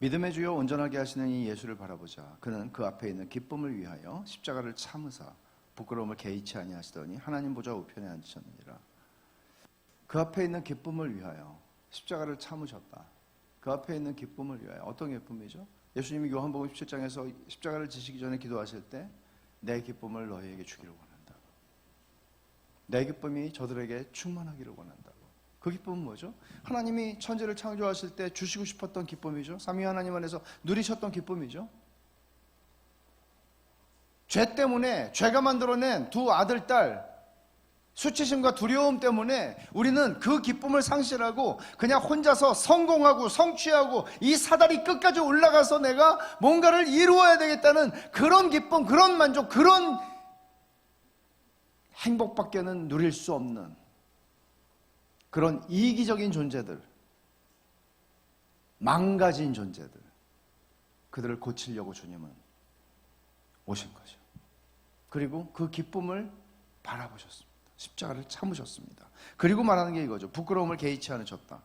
믿음의 주요 온전하게 하시는 이 예수를 바라보자. 그는 그 앞에 있는 기쁨을 위하여 십자가를 참으사 부끄러움을 개의치 아니하시더니 하나님 보좌 우편에 앉으셨느니라. 그 앞에 있는 기쁨을 위하여 십자가를 참으셨다. 그 앞에 있는 기쁨을 위하여. 어떤 기쁨이죠? 예수님이 요한복음 17장에서 십자가를 지시기 전에 기도하실 때 내 기쁨을 너희에게 주기를 원한다. 내 기쁨이 저들에게 충만하기를 원한다고. 그 기쁨은 뭐죠? 하나님이 천지를 창조하실 때 주시고 싶었던 기쁨이죠. 삼위 하나님 안에서 누리셨던 기쁨이죠. 죄 때문에, 죄가 만들어낸 두 아들, 딸, 수치심과 두려움 때문에 우리는 그 기쁨을 상실하고 그냥 혼자서 성공하고 성취하고 이 사다리 끝까지 올라가서 내가 뭔가를 이루어야 되겠다는 그런 기쁨, 그런 만족, 그런 행복밖에는 누릴 수 없는 그런 이기적인 존재들, 망가진 존재들, 그들을 고치려고 주님은 오신 거죠. 그리고 그 기쁨을 바라보셨습니다. 십자가를 참으셨습니다. 그리고 말하는 게 이거죠. 부끄러움을 개의치 않으셨다.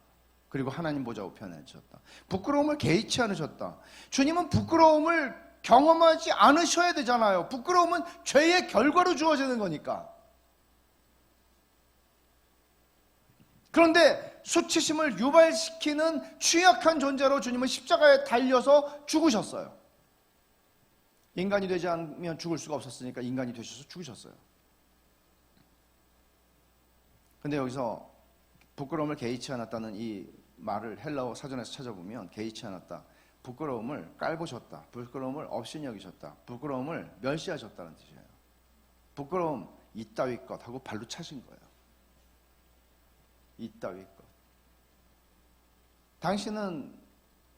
그리고 하나님 보좌 우편에 앉으셨다. 부끄러움을 개의치 않으셨다. 주님은 부끄러움을 경험하지 않으셔야 되잖아요. 부끄러움은 죄의 결과로 주어지는 거니까. 그런데 수치심을 유발시키는 취약한 존재로 주님은 십자가에 달려서 죽으셨어요. 인간이 되지 않으면 죽을 수가 없었으니까 인간이 되셔서 죽으셨어요. 근데 여기서 부끄러움을 개의치 않았다는 이 말을 헬라어 사전에서 찾아보면 개의치 않았다. 부끄러움을 깔보셨다. 부끄러움을 없이 여기셨다. 부끄러움을 멸시하셨다는 뜻이에요. 부끄러움 이따위 것 하고 발로 차신 거예요. 이따위 것. 당신은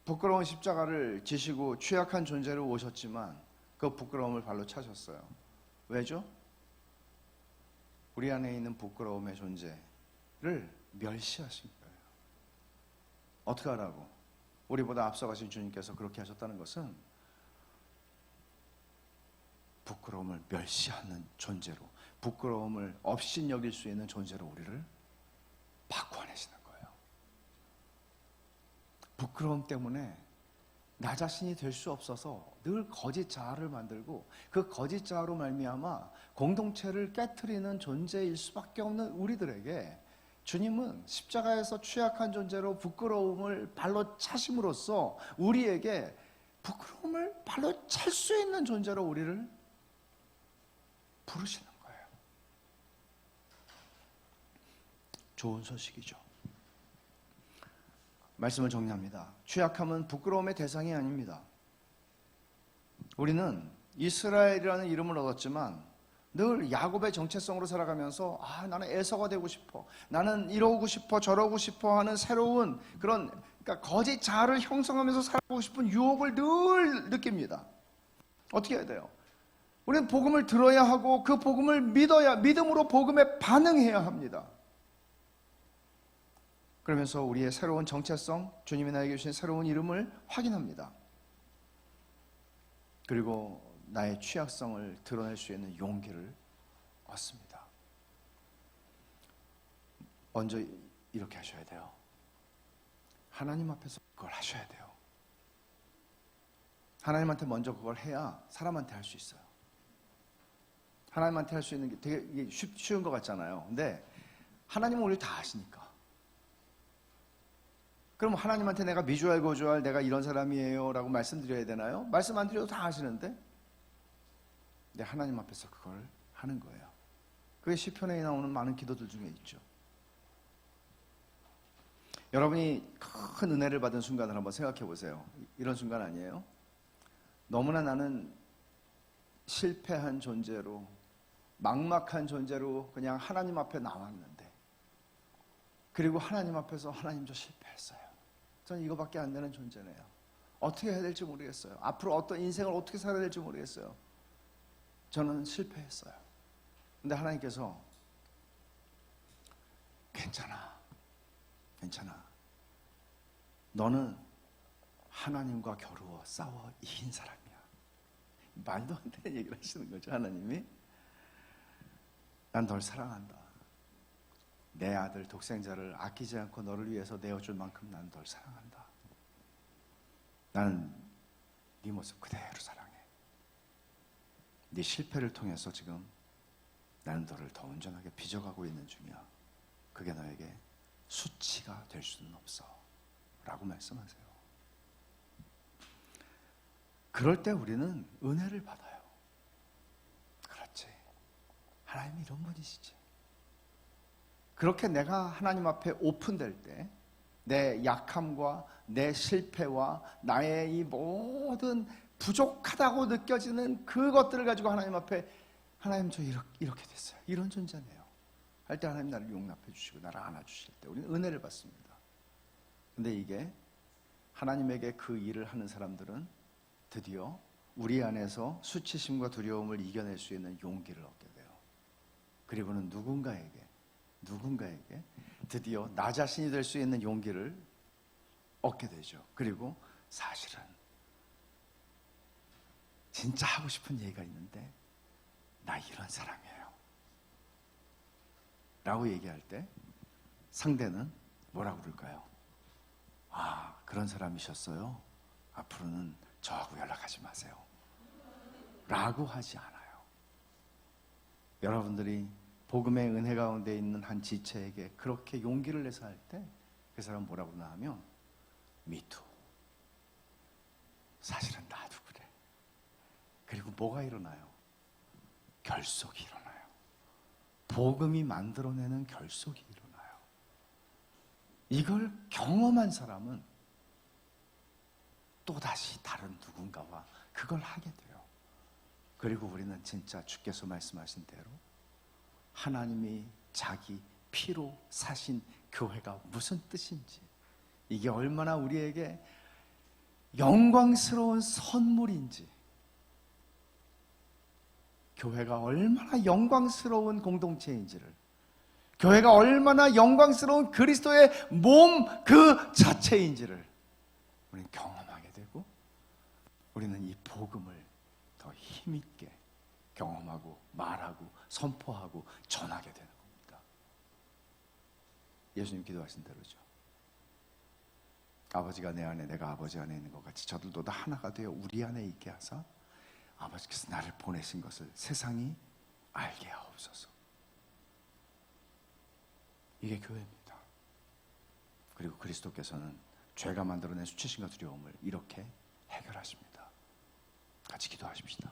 부끄러운 십자가를 지시고 취약한 존재로 오셨지만 그 부끄러움을 발로 차셨어요. 왜죠? 우리 안에 있는 부끄러움의 존재를 멸시하신 거예요. 어떻게 하라고? 우리보다 앞서가신 주님께서 그렇게 하셨다는 것은 부끄러움을 멸시하는 존재로, 부끄러움을 없인 여길 수 있는 존재로 우리를 바꿔내시는 거예요. 부끄러움 때문에 나 자신이 될 수 없어서 늘 거짓 자아를 만들고 그 거짓 자아로 말미암아 공동체를 깨트리는 존재일 수밖에 없는 우리들에게 주님은 십자가에서 취약한 존재로 부끄러움을 발로 차심으로써 우리에게 부끄러움을 발로 찰 수 있는 존재로 우리를 부르시는 거예요. 좋은 소식이죠. 말씀을 정리합니다. 취약함은 부끄러움의 대상이 아닙니다. 우리는 이스라엘이라는 이름을 얻었지만 늘 야곱의 정체성으로 살아가면서 나는 에서가 되고 싶어, 나는 이러고 싶어 저러고 싶어 하는 새로운 그런 그러니까 거짓 자아를 형성하면서 살아가고 싶은 유혹을 늘 느낍니다. 어떻게 해야 돼요? 우리는 복음을 들어야 하고 그 복음을 믿어야, 믿음으로 복음에 반응해야 합니다. 그러면서 우리의 새로운 정체성, 주님이 나에게 주신 새로운 이름을 확인합니다. 그리고 나의 취약성을 드러낼 수 있는 용기를 얻습니다. 먼저 이렇게 하셔야 돼요. 하나님 앞에서 그걸 하셔야 돼요. 하나님한테 먼저 그걸 해야 사람한테 할 수 있어요. 하나님한테 할 수 있는 게 되게 쉬운 것 같잖아요. 근데 하나님은 우리 다 아시니까. 그럼 하나님한테 내가 미주알 고주알 내가 이런 사람이에요 라고 말씀드려야 되나요? 말씀 안 드려도 다 아시는데 근데 하나님 앞에서 그걸 하는 거예요. 그게 시편에 나오는 많은 기도들 중에 있죠. 여러분이 큰 은혜를 받은 순간을 한번 생각해 보세요. 이런 순간 아니에요? 너무나 나는 실패한 존재로 막막한 존재로 그냥 하나님 앞에 나왔는데 그리고 하나님 앞에서 하나님 저 실패했어요. 저는 이거밖에 안 되는 존재네요. 어떻게 해야 될지 모르겠어요. 앞으로 어떤 인생을 어떻게 살아야 될지 모르겠어요. 저는 실패했어요. 근데 하나님께서 괜찮아. 너는 하나님과 겨루어 싸워 이긴 사람이야. 말도 안 되는 얘기를 하시는 거죠. 하나님이 난 널 사랑한다. 내 아들 독생자를 아끼지 않고 너를 위해서 내어줄 만큼 난 널 사랑한다. 나는 네 모습 그대로 사랑해. 네 실패를 통해서 지금 나는 너를 더 온전하게 빚어가고 있는 중이야. 그게 너에게 수치가 될 수는 없어 라고 말씀하세요. 그럴 때 우리는 은혜를 받아요. 그렇지, 하나님이 이런 분이시지. 그렇게 내가 하나님 앞에 오픈될 때 내 약함과 내 실패와 나의 이 모든 부족하다고 느껴지는 그것들을 가지고 하나님 앞에, 하나님 저 이렇게 됐어요, 이런 존재네요 할 때 하나님 나를 용납해 주시고 나를 안아주실 때 우리는 은혜를 받습니다. 근데 이게 하나님에게 그 일을 하는 사람들은 드디어 우리 안에서 수치심과 두려움을 이겨낼 수 있는 용기를 얻게 돼요. 그리고는 누군가에게 드디어 나 자신이 될 수 있는 용기를 얻게 되죠. 그리고 사실은 진짜 하고 싶은 얘기가 있는데 나 이런 사람이에요 라고 얘기할 때 상대는 뭐라고 그럴까요? 아, 그런 사람이셨어요? 앞으로는 저하고 연락하지 마세요 라고 하지 않아요. 여러분들이 복음의 은혜 가운데 있는 한 지체에게 그렇게 용기를 내서 할 때 그 사람은 뭐라고 그러나 하면 Me too. 사실은 나도 그래. 그리고 뭐가 일어나요? 결속이 일어나요. 복음이 만들어내는 결속이 일어나요. 이걸 경험한 사람은 또다시 다른 누군가와 그걸 하게 돼요. 그리고 우리는 진짜 주께서 말씀하신 대로 하나님이 자기 피로 사신 교회가 무슨 뜻인지, 이게 얼마나 우리에게 영광스러운 선물인지, 교회가 얼마나 영광스러운 공동체인지를, 교회가 얼마나 영광스러운 그리스도의 몸 그 자체인지를 우리는 경험하게 되고, 우리는 이 복음을 더 힘있게 경험하고 말하고 선포하고 전하게 되는 겁니다. 예수님 기도하신 대로죠. 아버지가 내 안에 내가 아버지 안에 있는 것 같이 저들도 다 하나가 되어 우리 안에 있게 하사 아버지께서 나를 보내신 것을 세상이 알게 하옵소서. 이게 교회입니다. 그리고 그리스도께서는 죄가 만들어낸 수치심과 두려움을 이렇게 해결하십니다. 같이 기도하십시다.